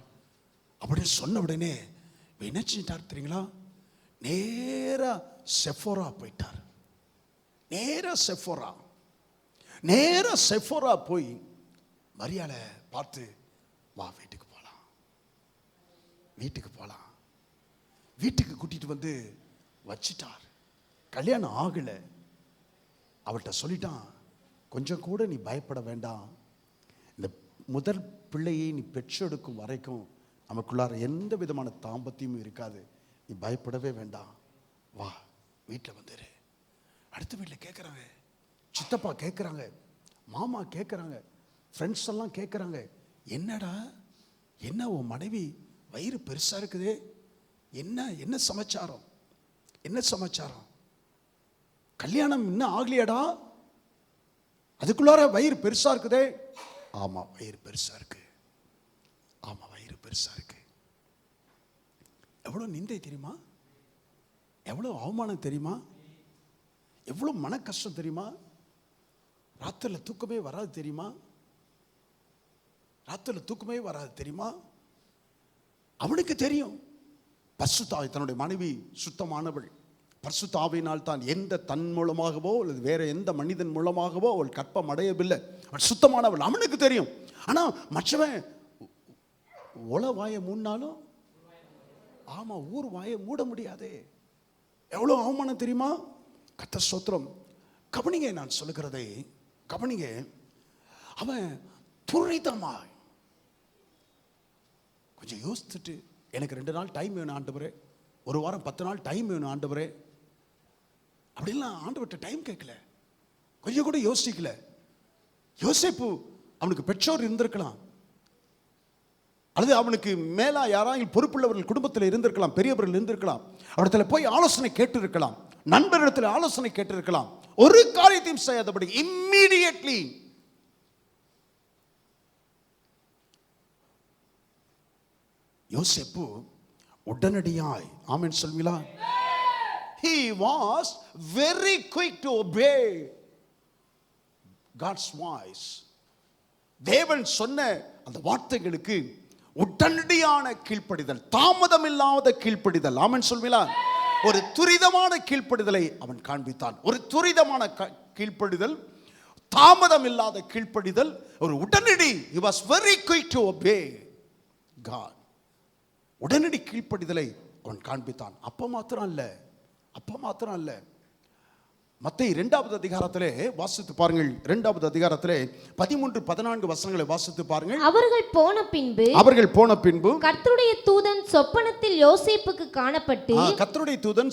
அப்படின்னு சொன்ன உடனே என்ன செஞ்சிட்டார் தெரியுங்களா? நேரா செஃபோரா போயிட்டார். நேரா செஃபோரா போய் மரியாளை பார்த்து, வா வீட்டுக்கு போலாம், வீட்டுக்கு கூட்டிட்டு வந்து வச்சிட்டார். கல்யாணம் ஆகல. அவள்கிட்ட சொல்லிட்டான், கொஞ்சம் கூட நீ பயப்பட வேண்டாம், இந்த முதல் பிள்ளையை நீ பெற்றெடுக்கும் வரைக்கும் நமக்குள்ளார எந்த விதமான தாம்பத்தியமும் இருக்காது, நீ பயப்படவே வேண்டாம், வா வீட்டில் வந்துரு. அடுத்த வீட்டில் கேட்குறாங்க, சித்தப்பா கேட்குறாங்க, மாமா கேட்குறாங்க, ஃப்ரெண்ட்ஸ் எல்லாம் கேட்குறாங்க, என்னடா என்ன உன் மனைவி வயிறு பெருசாக இருக்குதே, என்ன சமாச்சாரம், கல்யாணம் இன்னும் ஆகலையாடா, அதுக்குள்ளார வயிறு பெருசாக இருக்குதே. ஆமாம், வயிறு பெருசாக இருக்கு. எவ்வளோ நிந்தை தெரியுமா? எவ்வளோ அவமானம் தெரியுமா? எவ்வளோ மன கஷ்டம் தெரியுமா? ராத்திரில தூக்கமே வராது தெரியுமா? ராத்திரில தூக்கமே வராது தெரியுமா? அவனுக்கு தெரியும் பரிசுத்த ஆவி, தன்னுடைய மனைவி சுத்தமானவள், பரிசுத்த ஆவியினால் தான் எந்த தன் மூலமாகவோ அல்லது வேற எந்த மனிதன் மூலமாகவோ அவள் கற்பம் அடையவில்லை, அவள் சுத்தமானவள், அவனுக்கு தெரியும். ஆனா மற்றவன் உல வாயை மூடினாலும் ஆமா ஊர் வாயை மூட முடியாதே. எவ்வளவு அவமானம் தெரியுமா? கர்த்தர் ஸ்தோத்திரம். கவனிங்க, நான் சொல்லுகிறதை கவனிங்க. அவன் துரிதமாய் கொஞ்சம் யோசிச்சுட்டு, எனக்கு 2 நாள் டைம் வேணும் ஆண்டவரே, 1 வாரம் 10 நாள் டைம் வேணும் ஆண்டவரே, அப்படிலாம் ஆண்டவர்கிட்ட டைம் கேட்கல, கொஞ்சம் கூட யோசிக்கல. யோசேப்பு அவனுக்கு பெற்றோர் இருந்திருக்கலாம், அல்லது அவனுக்கு மேலா யாராவது பொறுப்புள்ளவர்கள் குடும்பத்தில் இருந்திருக்கலாம், பெரியவர்கள் இருந்திருக்கலாம், அவரிடத்துல போய் ஆலோசனை கேட்டு இருக்கலாம், நண்பரிடத்தில் ஆலோசனை கேட்டு இருக்கலாம். ஒரு காரியத்தையும் செய்யாதபடி இம்மீடியட்லி யோசேப்பு உடனடியாய், ஆமென் சொல்வீங்களா? He was very quick to obey God's voice. தேவன் சொன்ன அந்த வார்த்தைகளுக்கு உடனடியான கீழ்ப்படிதல், தாமதம் இல்லாத கீழ்ப்படிதல், ஆமென் சொல்வீங்களா? ஒரு துரிதமான கீழ்ப்படிதலை அவன் காண்பித்தான். ஒரு துரிதமான கீழ்ப்படிதல், தாமதம் இல்லாத கீழ்ப்படிதல், ஒரு உடனடி. He was very quick to obey God. உடனடி கீழ்ப்படிதலை அவன் காண்பித்தான். அப்ப மாத்திரம் அல்ல, மத்தேயு 2வது அதிகாரத்திலே வாசித்து பாருங்கள். 2வது அதிகாரத்திலே 13-14 வசனங்களை வாசித்து பாருங்கள். அவர்கள் போன பின்பு கர்த்தருடைய தூதன் சொப்பனத்தில் யோசேப்புக்கு காணப்பட்டு, கர்த்தருடைய தூதன்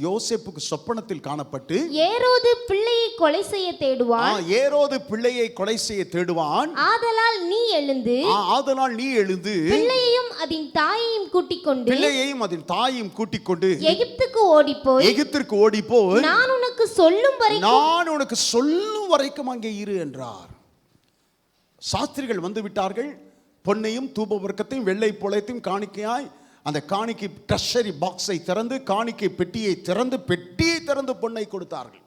யோசேப்புக்கு சொப்பனத்தில் காணப்பட்டு, ஏரோது பிள்ளையை கொலை செய்ய தேடுவான், ஆதலால் நீ எழுந்து பிள்ளையையும் அதன் தாயையும் கூட்டிக் கொண்டு எகிப்துக்கு ஓடிப்போய் நான் உனக்கு சொல்லும் வரைக்கும் அங்கே இரு என்றார். சாஸ்திரிகள் வந்து விட்டார்கள். பொன்னையும் தூபவர்க்கத்தையும் வெள்ளை போலத்தையும் காணிக்கையாய் அந்த காணிக்கை ட்ரெஷரி பாக்ஸை திறந்து, காணிக்கை பெட்டியை திறந்து பொன்னை கொடுத்தார்கள்.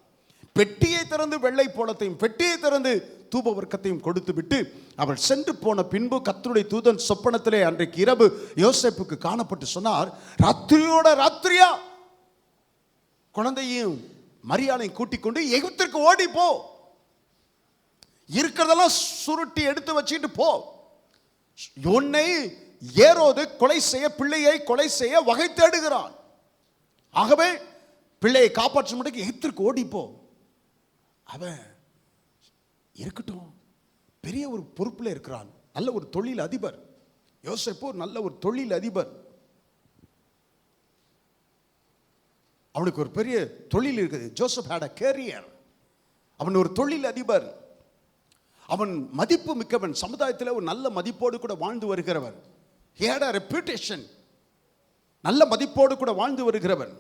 பெட்டியை திறந்து வெள்ளை போலத்தையும், பெட்டியை திறந்து தூபவர்க்கத்தையும் கொடுத்து விட்டு அவள் சென்று போன பின்பு கர்த்தருடைய தூதன் சொப்பனத்திலே அன்றைக்கு இரவு யோசேப்புக்கு காணப்பட்டு சொன்னார், ராத்திரியோட ராத்திரியா குழந்தையும் மரியாதை கூட்டிக் கொண்டு எகிப்திற்கு ஓடி போ, இருக்கிறதெல்லாம் சுருட்டி எடுத்து வச்சுட்டு போ, உன்னை ஏரோது பிள்ளையை கொலை செய்ய வகை தேடுகிறான், ஆகவே பிள்ளையை காப்பாற்ற முடியும் எகிப்திற்கு ஓடி போ. அவன் இருக்கட்டும், பெரிய ஒரு பொறுப்புல இருக்கிறான், நல்ல ஒரு தொழில் அதிபர். யோசேப்பு நல்ல ஒரு தொழில் அதிபர், அவனுக்கு ஒரு பெரிய தொழில் இருக்குது. Joseph had a career. அவன் ஒரு தொழில் அதிபர், அவன் மதிப்பு மிக்கவன், சமுதாயத்தில் ஒரு நல்ல மதிப்போடு கூட வாழ்ந்து வருகிறவன். He had a reputation. நல்ல மதிப்போடு கூட வாழ்ந்து வருகிறவன்.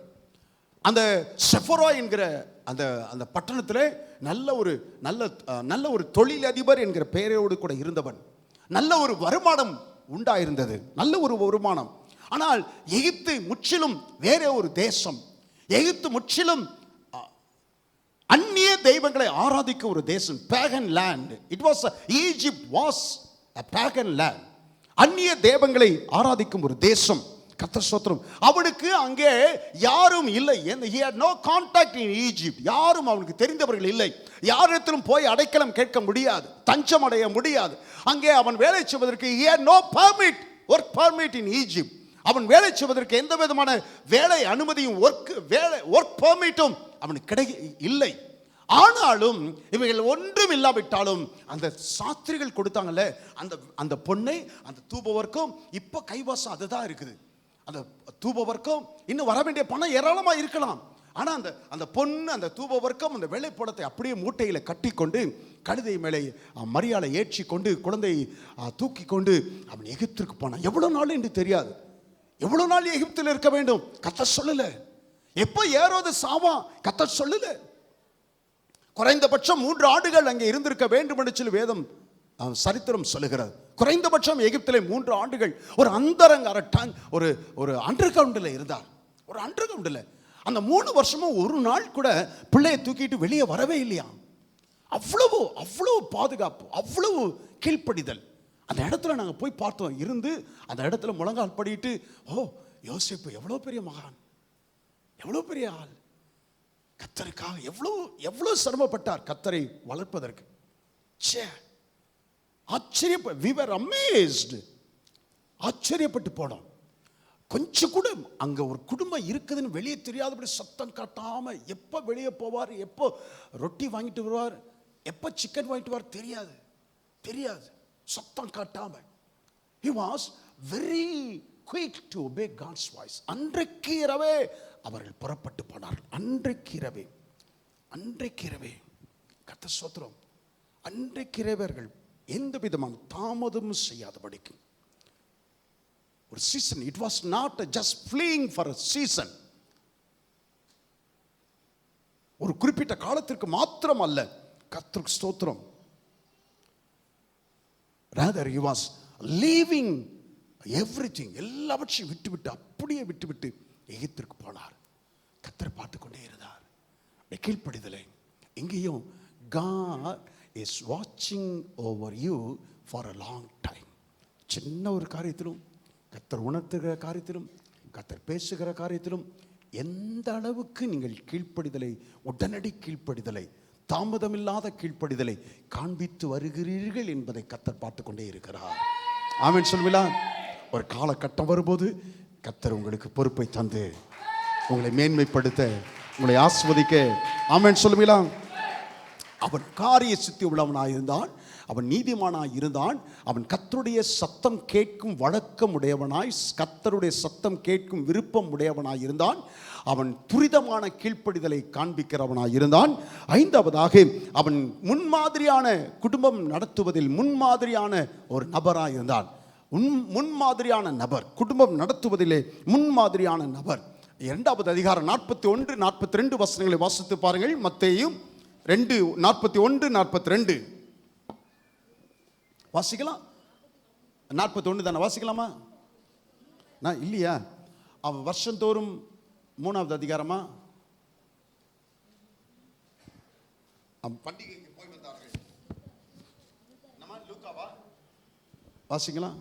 அந்த செஃபரா என்கிற அந்த பட்டணத்தில் நல்ல ஒரு தொழில் அதிபர் என்கிற பெயரோடு கூட இருந்தவன். நல்ல ஒரு வருமானம் உண்டாயிருந்தது, நல்ல ஒரு வருமானம். ஆனால் எகிப்து முற்றிலும் வேற ஒரு தேசம். எகிப்து முற்றிலும் அந்நிய தெய்வங்களை ஆராதிக்க ஒரு தேசம், pagan land. Egypt was a pagan land. அந்நிய தெய்வங்களை ஆராதிக்கும் ஒரு தேசம். கர்த்தர் ஸ்தோத்திரம். அவனுக்கு அங்கே யாரும் இல்லை. He had no contact in Egypt. யாரும் அவனுக்கு தெரிந்தவர்கள் இல்லை. யாரிடத்திலும் போய் அடைக்கலம் கேட்க முடியாது, தஞ்சம் அடைய முடியாது. அங்கே அவன் வேலை செய்வதற்கு he had no work permit in Egypt. அவன் வேலை செய்வதற்கு எந்த விதமான வேலை அனுமதியும் ஒர்க் பெர்மிட்டும் அவனுக்கு இல்லை. ஆனாலும் இவைகள் ஒன்றும் இல்லாவிட்டாலும் அந்த சாஸ்திரிகள் கொடுத்தாங்கல்ல அந்த பொண்ணை, அந்த தூபவர்க்கம் இப்ப கைவாசம் அதுதான் இருக்குது. அந்த தூபவர்க்கம் இன்னும் வர வேண்டிய பணம் ஏராளமா இருக்கலாம். ஆனா அந்த பொண்ணு, அந்த தூபவர்க்கம், அந்த வெள்ளைப்படத்தை அப்படியே மூட்டையில கட்டி கொண்டு கழுதை மேலே மரியாதை ஏற்றி கொண்டு குழந்தை தூக்கி கொண்டு அவன் எகிப்திற்கு போனான். எவ்வளவு நாள் என்று தெரியாது, எவ்வளவு நாள் எகிப்தில் இருக்க வேண்டும் கர்த்தர் சொல்லல. எப்போ ஏரோது சாவா கர்த்தர் சொல்லல. குறைந்தபட்சம் 3 ஆண்டுகள் அங்கே இருந்திருக்க வேண்டும் என்று சொல்லி வேதம் சரித்திரம் சொல்லுகிறது. குறைந்தபட்சம் எகிப்திலே 3 ஆண்டுகள் ஒரு அந்தரங்க ஒரு அண்டர் கிரவுண்டில் இருந்தார். ஒரு அண்டர் கிரவுண்டில் அந்த 3 வருஷமும் ஒரு நாள் கூட பிள்ளையை தூக்கிட்டு வெளியே வரவே இல்லையா. அவ்வளவு பாதுகாப்பு, அவ்வளவு கீழ்ப்படிதல். அந்த இடத்துல நாங்கள் போய் பார்த்தோம். இருந்து அந்த இடத்துல முழங்கால் படிட்டு, ஓ யோசேப்பு எவ்வளோ பெரிய மகான், எவ்வளோ பெரிய ஆள், கர்த்தருக்காக எவ்வளவு சிரமப்பட்டார் கர்த்தரை வளர்ப்பதற்கு. we were amazed. ஆச்சரியப்பட்டு போனோம். கொஞ்சம் கூட அங்க ஒரு குடும்பம் இருக்குதுன்னு வெளியே தெரியாதபடி சத்தம் காட்டாம, எப்ப வெளியே போவார், எப்போ ரொட்டி வாங்கிட்டு வருவார், எப்ப சிக்கன் வாங்கிட்டு வருவார் தெரியாது. சத்தம் காட்டாம he was very quick to obey God's voice. அன்றைக்கு இரவே அவர்கள் புறப்பட்டு போனார்கள். அன்றைக்கு இரவே கர்த்தர் ஸ்தோத்திரம். அன்றைக்கு இரவர்கள் எந்த விதமான தாமதமும் செய்யாதபடிக்கு ஒரு season. It was not just fleeing for a season. ஒரு குறிப்பிட்ட காலத்திற்கு மாத்திரம் அல்ல. கர்த்தருக்கு ஸ்தோத்திரம். rather he was leaving everything, எல்லாவற்றையும் விட்டுவிட்டு எகிப்திற்கு போனார். கர்த்தர் பார்த்து கொண்டே இருந்தார். கீழ்ப்படிதலை எங்கேயும் God is watching over you for a long time. சின்ன ஒரு காரியத்திலும், கர்த்தர் உணர்த்துகிற காரியத்திலும், கர்த்தர் பேசுகிற காரியத்திலும் எந்த அளவுக்கு நீங்கள் கீழ்ப்படிதலை, உடனடி கீழ்ப்படிதலை, தாமதமில்லாத கீழ்ப்படிதலை காண்பித்து வருகிறீர்கள் என்பதை கர்த்தர் பார்த்து கொண்டே இருக்கிறார். ஆமென் சொல்லுவீங்களா? ஒரு காலகட்டம் வரும்போது கர்த்தர் உங்களுக்கு பொறுப்பை தந்து உங்களை மேன்மைப்படுத்த, உங்களை ஆஸ்வதிக்க. ஆமென் சொல்லுவீங்களா? அவன் காரிய சித்தி உள்ளவனாய் இருந்தான், அவன் நீதிமானாய் இருந்தான், அவன் கர்த்தருடைய சத்தம் கேட்கும் வழக்கம் உடையவனாய், கர்த்தருடைய சத்தம் கேட்கும் விருப்பம் உடையவனாய் இருந்தான், அவன் துரிதமான கீழ்ப்படிதலை காண்பிக்கிறவனாய் இருந்தான். 5வதாக அவன் முன்மாதிரியான குடும்பம் நடத்துவதில் முன்மாதிரியான ஒரு நபராய் இருந்தான். முன்மாதிரியான நபர், குடும்பம் நடத்துவதிலே முன்மாதிரியான நபர். 2வது அதிகாரம் 41, 42 வசனங்களை வாசித்து பாருங்கள். மத்தேயு 2:41-42 வாசிக்கலாம். 41 தானே வாசிக்கலாமா? நான் இல்லையா? அவன் வருஷந்தோறும் 3வது அதிகாரமா? பண்டிகைக்கு போய் வந்தார்கள். நம்ம லூக்காவா? வாசிக்கலாம்.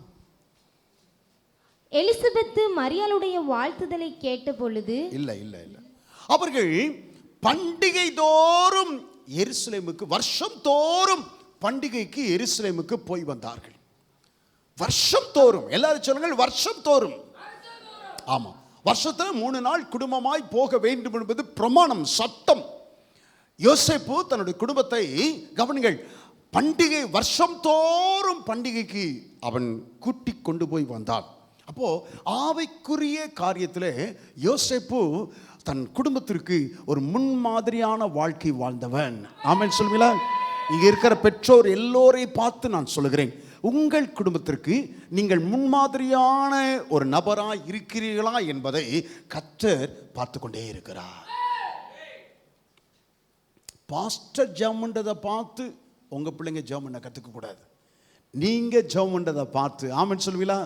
எலிசபெத்து மரியாளுடைய வாழ்த்துதலை கேட்ட பொழுது, இல்ல அவர்கள் பண்டிகை தோறும் எருசலேமுக்கு, வருஷம் தோறும் பண்டிகைக்கு எருசலேமுக்கு போய் வந்தார்கள். வருஷம் தோறும், எல்லாரும் சொல்லுங்கள், வருஷம் தோறும். ஆமா, வருஷத்துல 3 நாள் குடும்பமாய் போக வேண்டும் என்பது பிரமாணம், சட்டம். யோசேப்பு தன்னுடைய குடும்பத்தை கவனிங்கள், பண்டிகை வருஷம் தோறும் பண்டிகைக்கு அவன் கூட்டிக் கொண்டு போய் வந்தான். அப்போ ஆவிக்குரிய காரியத்தில் யோசேப்பு தன் குடும்பத்திற்கு ஒரு முன்மாதிரியான வாழ்க்கை வாழ்ந்தவன். ஆமென் சொல்லுவீங்களா? இங்க இருக்கிற பெற்றோர் எல்லோரையும் பார்த்து நான் சொல்லுகிறேன், உங்கள் குடும்பத்திற்கு நீங்கள் முன்மாதிரியான ஒரு நபராய் இருக்கிறீர்களா என்பதை கர்த்தர் பார்த்து கொண்டே இருக்கிறார். பாஸ்டர் ஜெபம் பண்றதை பார்த்து உங்க பிள்ளைங்க ஜெபம் பண்ண கத்துக்க கூடாது. நீங்க ஜெபம் பண்றதை பார்த்து, ஆமென் சொல்லுவீங்களா?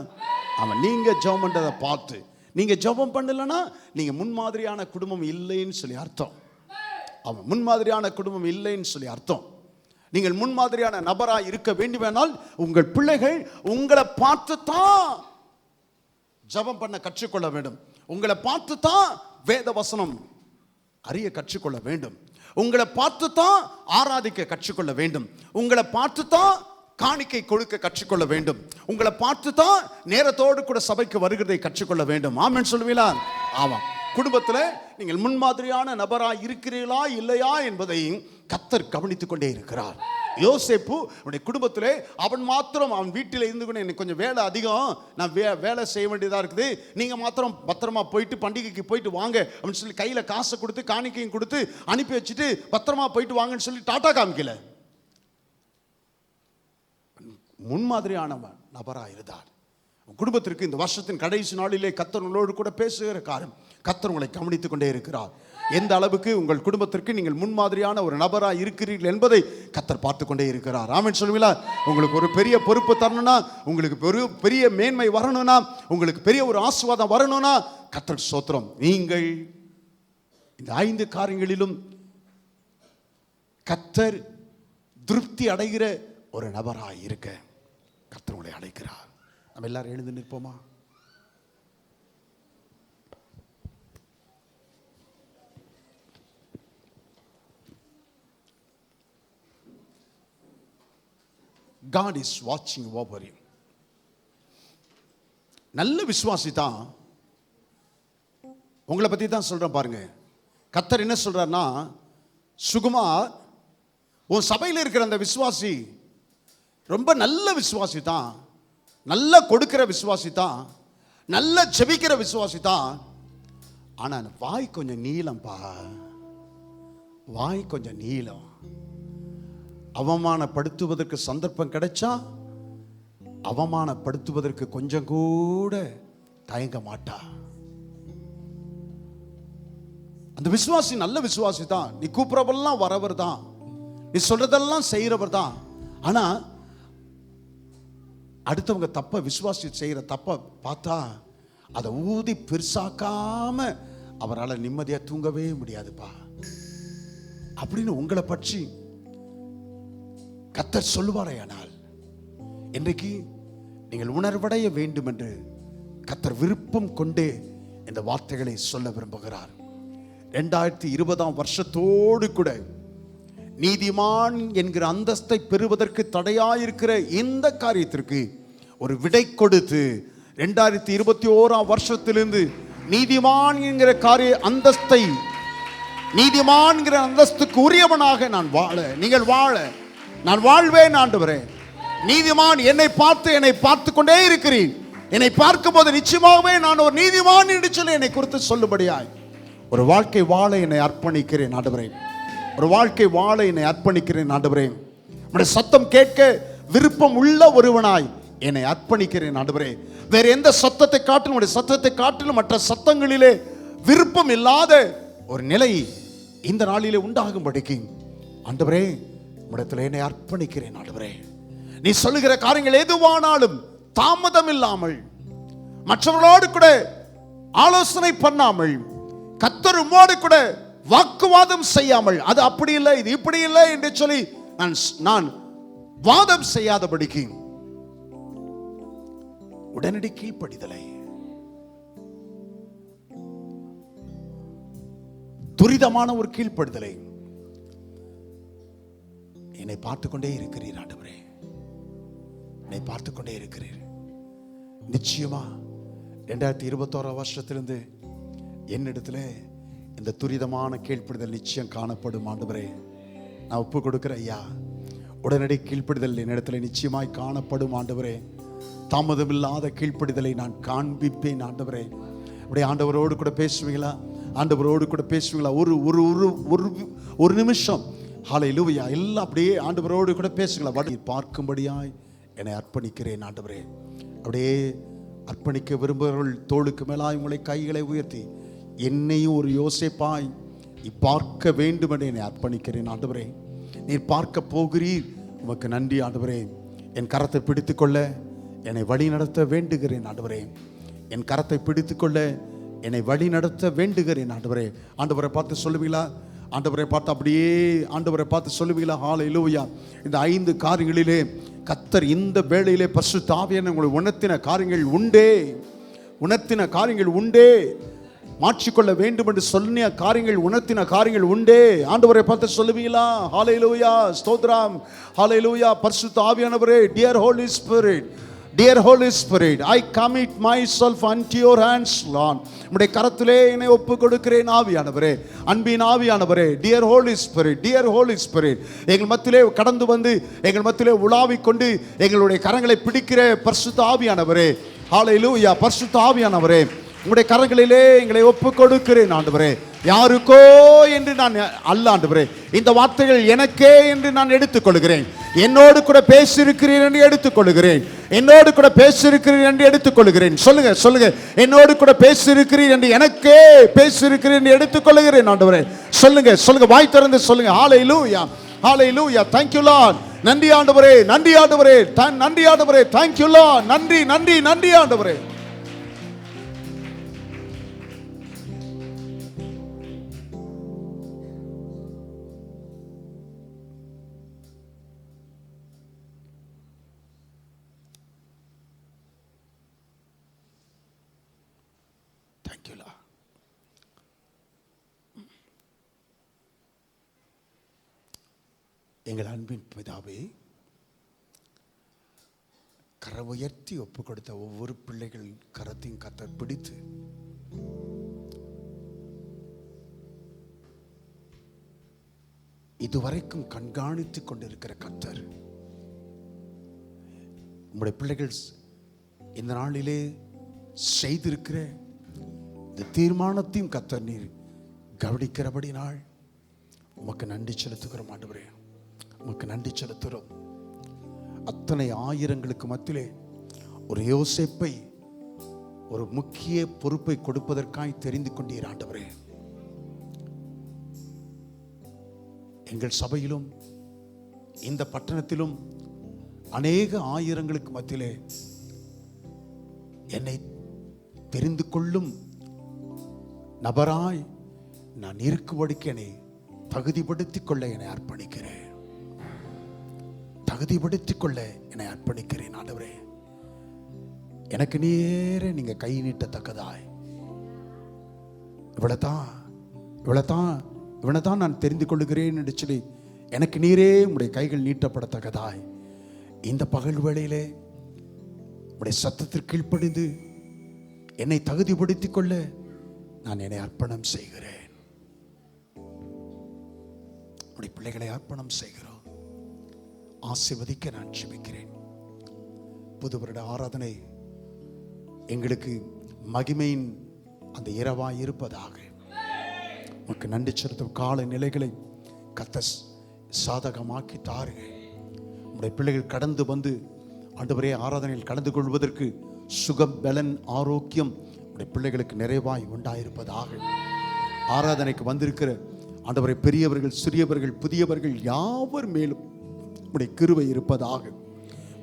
ஆமாம், நீங்க ஜெபம் பண்றதை பார்த்து, நீங்க ஜெபம் பண்ணலன்னா நீங்க முன்மாதிரியான குடும்பம் இல்லைன்னு சொல்லி அர்த்தம். ஆமாம், முன்மாதிரியான குடும்பம் இல்லைன்னு சொல்லி அர்த்தம். நீங்கள் முன்மாதிரியான நபராக இருக்க வேண்டுமானால் உங்கள் பிள்ளைகள் உங்களை பார்த்து தான் ஜெபம் பண்ண கற்றுக்கொள்ள வேண்டும். உங்களை பார்த்து தான் வேத வசனம் அறிய கற்றுக்கொள்ள வேண்டும். உங்களை பார்த்து தான் ஆராதிக்க கற்றுக்கொள்ள வேண்டும். உங்களை பார்த்து தான் காணிக்கை கொடுக்க கற்றுக்கொள்ள வேண்டும். உங்களை பார்த்து தான் நேரத்தோடு கூட சபைக்கு வருகிறதை கற்றுக்கொள்ள வேண்டும். ஆமென் சொல்லுவீங்களா? ஆமாம். குடும்பத்தில் நீங்கள் முன்மாதிரியான நபராக இருக்கிறீர்களா இல்லையா என்பதை கர்த்தர் கவனித்துக் கொண்டே இருக்கிறார். யோசேப்பு அவனுடைய குடும்பத்திலே அவன் மாத்திரம், அவன் வீட்டில் இருந்து கொண்டு எனக்கு கொஞ்சம் வேலை அதிகம், நான் வேலை செய்ய வேண்டியதாக இருக்குது, நீங்கள் மாத்திரம் பத்திரமா போயிட்டு பண்டிகைக்கு போயிட்டு வாங்க அப்படின்னு சொல்லி கையில் காசை கொடுத்து காணிக்கையும் கொடுத்து அனுப்பி வச்சுட்டு பத்திரமா போயிட்டு வாங்கன்னு சொல்லி டாட்டா காமிக்கல. முன்மாதிரியான நபராக இருந்தார். குடும்பத்திற்கு இந்த வருஷத்தின் கடைசி நாளிலே கர்த்தர் உங்களோடு கூட பேசுகிற காரியம், கர்த்தர் உங்களை கவனித்துக் கொண்டே இருக்கிறார். எந்த அளவுக்கு உங்கள் குடும்பத்திற்கு நீங்கள் முன்மாதிரியான ஒரு நபராக இருக்கிறீர்கள் என்பதை கர்த்தர் பார்த்து கொண்டே இருக்கிறார். ஆமென் சொல்லுவீங்களா? உங்களுக்கு ஒரு பெரிய பொறுப்பு தரணும்னா, உங்களுக்கு பெரிய மேன்மை வரணும்னா, உங்களுக்கு பெரிய ஒரு ஆசீர்வாதம் வரணும்னா, கர்த்தருக்கு ஸ்தோத்திரம், நீங்கள் இந்த 5 காரியங்களிலும் கர்த்தர் திருப்தி அடைகிற ஒரு நபராய் இருக்க கர்த்தர் உங்களை அழைக்கிறார். நம்ம எல்லாரும் எழுந்து நிற்போமா? God is watching over you. நல்ல விசுவாசி தான். உங்களை பத்தி தான் சொல்றேன் பாருங்க. கர்த்தர் என்ன சொல்றாருன்னா, சுகுமார், உன் சபையில் இருக்கிற அந்த விசுவாசி ரொம்ப நல்ல விசுவாசி தான், நல்லா கொடுக்கிற விசுவாசி தான், நல்லா ஜெபிக்கிற விசுவாசி தான். ஆனா வாய் கொஞ்சம் நீளம்பா, வாய் கொஞ்சம் நீளம். அவமானப்படுத்துவதற்கு சந்தர்ப்பம் கிடைச்சா அவமானப்படுத்துவதற்கு கொஞ்சம் கூட தயங்க மாட்டா. அந்த விசுவாசி நல்ல விசுவாசி தான். நீ கூப்பிடுறவெல்லாம் வரவர் தான், நீ சொல்றதெல்லாம் செய்யறவர் தான். ஆனா அடுத்தவங்க தப்ப, விசுவாசி செய்யற தப்ப பார்த்தா அதை ஊதி பெருசாக்காம அவரால் நிம்மதியா தூங்கவே முடியாதுப்பா அப்படின்னு உங்களை பற்றி கர்த்தர் சொல்லுவாரையானால், இன்றைக்கு நீங்கள் உணர்வடைய வேண்டும் என்று கர்த்தர் விருப்பம் கொண்டே இந்த வார்த்தைகளை சொல்ல விரும்புகிறார். 2020 வருஷத்தோடு கூட நீதிமான் என்கிற அந்தஸ்தை பெறுவதற்கு தடையாயிருக்கிற இந்த காரியத்திற்கு ஒரு விடை கொடுத்து 2021 வருஷத்திலிருந்து நீதிமான் என்கிற காரிய அந்தஸ்தை, நீதிமான் என்கிற அந்தஸ்துக்கு உரியவனாக நான் வாழ, நீங்கள் வாழ நான் வாழ்வேன் ஆண்டவரே. நீதிமான் என்னை பார்த்து கொண்டே இருக்கிறேன். என்னை பார்க்கும் போது நிச்சயமாகவே நான் ஒரு நீதிமான் என்று சொல்லி என்னை குறித்து சொல்லும்படியாய் ஒரு வாழ்க்கை வாழ என்னை அர்ப்பணிக்கிறேன் ஆண்டவரே. ஒரு வாழ்க்கை வாழ என்னை அர்ப்பணிக்கிறேன் ஆண்டவரே. உம்முடைய சத்தம் கேட்க விருப்பம் உள்ள ஒருவனாய் என்னை அர்ப்பணிக்கிறேன் ஆண்டவரே. வேற எந்த சத்தத்தை காட்டிலும், உடைய சத்தத்தை காட்டிலும் மற்ற சத்தங்களிலே விருப்பம் இல்லாத ஒரு நிலை இந்த நாளிலே உண்டாகும்படிக்கு ஆண்டவரே உம்மிடத்தில் என்னை அர்ப்பணிக்கிறேன் ஆண்டவரே. நீ சொல்லுகிற காரியங்கள் எதுவானாலும் தாமதம் இல்லாமல், மற்றவர்களோடு கூட ஆலோசனை பண்ணாமல், கர்த்தர் உம்மோடு கூட வாக்குவாதம் செய்யாமல், அது அப்படி இல்லை இது இப்படி இல்லை என்று சொல்லி நான் வாதம் செய்யாதபடிக்கு உடனடி கீழ்ப்படிதலை, துரிதமான ஒரு கீழ்ப்படுதலை என்னை பார்த்து கொண்டே இருக்கிறீர் ஆண்டவரே. என்னை பார்த்து கொண்டே இருக்கிறீர். நிச்சயமா 2021 வருஷத்திலிருந்து என்னிடத்துல இந்த துரிதமான கீழ்ப்படுதல் நிச்சயம் காணப்படும் ஆண்டவரே. நான் ஒப்பு கொடுக்கிறேன் ஐயா. உடனடி கீழ்ப்படுதல் என்னிடத்துல நிச்சயமாய் காணப்படும் ஆண்டவரே. தாமதமில்லாத கீழ்ப்படுதலை நான் காண்பிப்பேன் ஆண்டவரே. அப்படியே ஆண்டவரோடு கூட பேசுவீங்களா? ஆண்டவரோடு கூட பேசுவீங்களா? ஒரு ஒரு ஒரு ஒரு நிமிஷம் ஹல்லேலூயா எல்லாம் அப்படியே ஆண்டவரோடு கூட பேசுங்களா? வழி பார்க்கும்படியாய் என்னை அர்ப்பணிக்கிறேன் ஆண்டவரே. அப்படியே அர்ப்பணிக்க விரும்புகிறவர்கள் தோளுக்கு மேலாய் உங்களை கைகளை உயர்த்தி என்னையும் ஒரு யோசேப்பாய் பார்க்க வேண்டும் என்று என்னை அர்ப்பணிக்கிறேன் ஆண்டவரே. நீர் பார்க்க போகிறீர், உமக்கு நன்றி ஆண்டவரே. என் கரத்தை பிடித்துக்கொள்ள என்னை வழி நடத்த வேண்டுகிறேன் ஆண்டவரே. என் கரத்தை பிடித்துக்கொள்ள என்னை வழி நடத்த வேண்டுகிறேன் ஆண்டவரே. ஆண்டவரை பார்த்து சொல்லுவீங்களா? ஆண்டவரை பார்த்து அப்படியே ஆண்டவரை பார்த்து சொல்லுவீங்களா? ஹல்லேலூயா. இந்த 5 காரியங்களிலே கர்த்தர் இந்த வேளையிலே பரிசுத்த ஆவியானவர் உங்களை உணர்த்தின காரியங்கள் உண்டே, உணர்த்தின காரியங்கள் உண்டே, மாற்றிக்கொள்ள வேண்டும் என்று சொன்ன காரியங்கள், உணர்த்தின காரியங்கள் உண்டே. ஆண்டவரை பார்த்து சொல்லுவீங்களா? ஹல்லேலூயா, ஸ்தோத்திரம், ஹல்லேலூயா. பரிசுத்த ஆவியானவரே, dear holy spirit, dear holy spirit, I commit myself unto your hands Lord. உம்முடைய கரத்திலே என்னை ஒப்பு கொடுக்கிறேன் ஆவியானவரே, அன்பின் ஆவியானவரே. dear holy spirit, dear holy spirit, எங்கள் மத்தியிலே கடந்து வந்து எங்கள் மத்தியிலே உலாவிக் கொண்டு எங்களுடைய கரங்களை பிடிக்கிற பரிசுத்த ஆவியானவரே, ஹல்லேலூயா. பரிசுத்த ஆவியானவரே, உம்முடைய கரங்களிலே எங்களை ஒப்பு கொடுக்கிறேன் ஆண்டவரே. யாருக்கோ என்று நான் அல்ல ஆண்டவரே, இந்த வார்த்தைகள் எனக்கே என்று நான் எடுத்துக்கொள்கிறேன். என்னோடு கூட பேசியிருக்கிறீர் என்று எடுத்துக்கொள்கிறேன். என்னோடு கூட பேசியிருக்கிறீர் என்று எடுத்துக்கொள்கிறேன். சொல்லுங்க சொல்லுங்க, என்னோடு கூட பேசியிருக்கிறீர் என்று எனக்கே பேசியிருக்கிறீர் என்று எடுத்துக்கொள்கிறேன் ஆண்டவரே. சொல்லுங்க சொல்லுங்க, வாய் திறந்து சொல்லுங்க. ஹல்லேலூயா, ஹல்லேலூயா. Thank you Lord. நன்றி ஆண்டவரே, நன்றி ஆண்டவரே, நன்றி ஆண்டவரே. Thank you Lord. நன்றி நன்றி நன்றி ஆண்டவரே. எங்கள் அன்பின் பிதாவே, கரை உயர்த்தி ஒப்பு கொடுத்த ஒவ்வொரு பிள்ளைகள் கரத்தையும் கர்த்தர் பிடித்து இதுவரைக்கும் கண்காணித்துக் கொண்டிருக்கிற கர்த்தர், உங்களுடைய பிள்ளைகள் இந்த நாளிலே செய்திருக்கிற இந்த தீர்மானத்தையும் கர்த்தர் நீர் கவனிக்கிறபடி நாள் உமக்கு நன்றி செலுத்துகிறோம் ஆண்டவரே. உமக்கு நன்றி செலுத்துகிறோம். அத்தனை ஆயிரங்களுக்கு மத்தியிலே ஒரு யோசேப்பை, ஒரு முக்கிய பொறுப்பை கொடுப்பதற்காய் தெரிந்து கொண்டீர் ஆண்டவரே. எங்கள் சபையிலும் இந்த பட்டணத்திலும் அநேக ஆயிரங்களுக்கு மத்தியிலே என்னை தெரிந்து கொள்ளும் நபராய் நான் இருக்கும்படிக்கு என்னை தகுதிப்படுத்திக் கொள்ள என்னை அர்ப்பணிக்கிறேன். தகுதிப்படுத்திக் கொள்ள என்னை அர்ப்பணிக்கிறேன் ஆண்டவரே. எனக்கு நேரே நீங்க கை நீட்டத்தக்கதாய், இவனைத்தான் நான் தெரிந்து கொள்ளுகிறேன் என்று சொல்லி எனக்கு நீரே உடைய கைகள் நீட்டப்படத்தக்கதாய் இந்த பகல் வேளையிலே உடைய சத்தத்திற்கு கீழ்ப்படிந்து என்னை தகுதிப்படுத்திக் கொள்ள நான் என்னை அர்ப்பணம் செய்கிறேன். உடைய பிள்ளைகளை அர்ப்பணம் செய்கிறோம். ஆசீர்வதிக்க நான் ஜெபிக்கிறேன். புது வருட ஆராதனை எங்களுக்கு மகிமையின் அந்த இரவாய் இருப்பதாக. உனக்கு நன்றி செலுத்தும் கால நிலைகளை கர்த்தர் சாதகமாக்கி தாருங்க. உடைய பிள்ளைகள் கடந்து வந்து ஆண்டவரே ஆராதனையில் கலந்து கொள்வதற்கு சுகம், பலன், ஆரோக்கியம் உடைய பிள்ளைகளுக்கு நிறைவாய் உண்டாயிருப்பதாக. ஆராதனைக்கு வந்திருக்கிற ஆண்டவரை பெரியவர்கள், சிறியவர்கள், புதியவர்கள் யாவர் மேலும் உடைய கிருபை இருப்பதாக.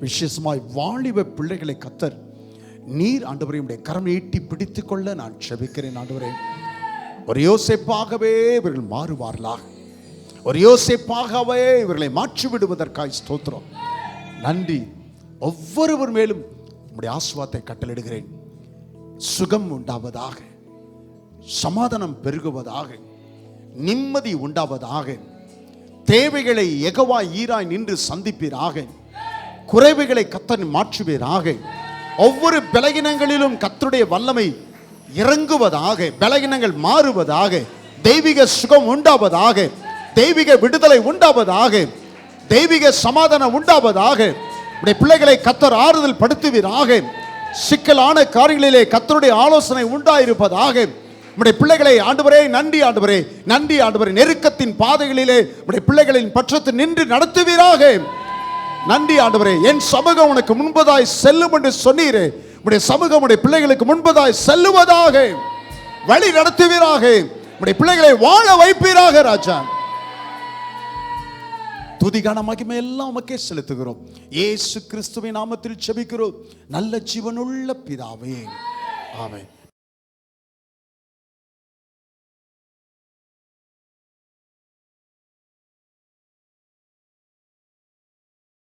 விசேஷமாய் வாலிப பிள்ளைகளை கர்த்தர் நீர் ஆண்டவரை உடைய கரம் நீட்டி பிடித்துக் கொள்ள நான் ஜெபிக்கிறேன் ஆண்டவரே. ஒரு யோசேப்பாகவே இவர்கள் மாறுவார்களாக. ஒரு யோசேப்பாகவே இவர்களை மாற்றி விடுவதற்காய் ஸ்தோத்திரம். நன்றி. ஒவ்வொருவர் மேலும் உடைய ஆசீர்வாதத்தை கட்டளிடுகிறேன். சுகம் உண்டாவதாக, சமாதானம் பெருகுவதாக, நிம்மதி உண்டாவதாக. தேவைகளை யெகோவா ஈராய் நின்று சந்திப்பீராக. குறைவுகளை கர்த்தர் மாற்றுவீராக. ஒவ்வொரு பலகீனங்களிலும் கர்த்தருடைய வல்லமை இறங்குவதாக. பலகீனங்கள் மாறுவதாக. தெய்வீக சுகம் உண்டாவதாக. தெய்வீக விடுதலை உண்டாவதாக. தெய்வீக சமாதானம் உண்டாவதாக. உடைய பிள்ளைகளை கர்த்தர் ஆறுதல் படுத்துவீராக. சிக்கலான காரியங்களிலே கர்த்தருடைய ஆலோசனை உண்டாயிருப்பதாக. உடைய பிள்ளைகளை ஆண்டவரே நன்றி ஆண்டவரே, நன்றி ஆண்டவரே. நெருக்கத்தின் பாதைகளிலே உடைய பிள்ளைகளின் பட்சத்தில் நின்று நடத்துவீராக. நன்றி ஆண்டவரே. என் சமூகம் உனக்கு முன்பதாய் செல்லும் என்று சொன்னீரே. உடைய சமூகம் உடைய பிள்ளைகளுக்கு முன்பதாய் செல்லுவதாக. வழி நடத்துவீராக. உடைய பிள்ளைகளை வாழ வைப்பீராக ராஜா. துதிகான மகிமை எல்லாம் உமக்கே செலுத்துகிறோம். இயேசு கிறிஸ்துவின் நாமத்தில் ஜெபிக்கிறோம் நல்ல ஜீவனுள்ள பிதாவே. ஆமென்.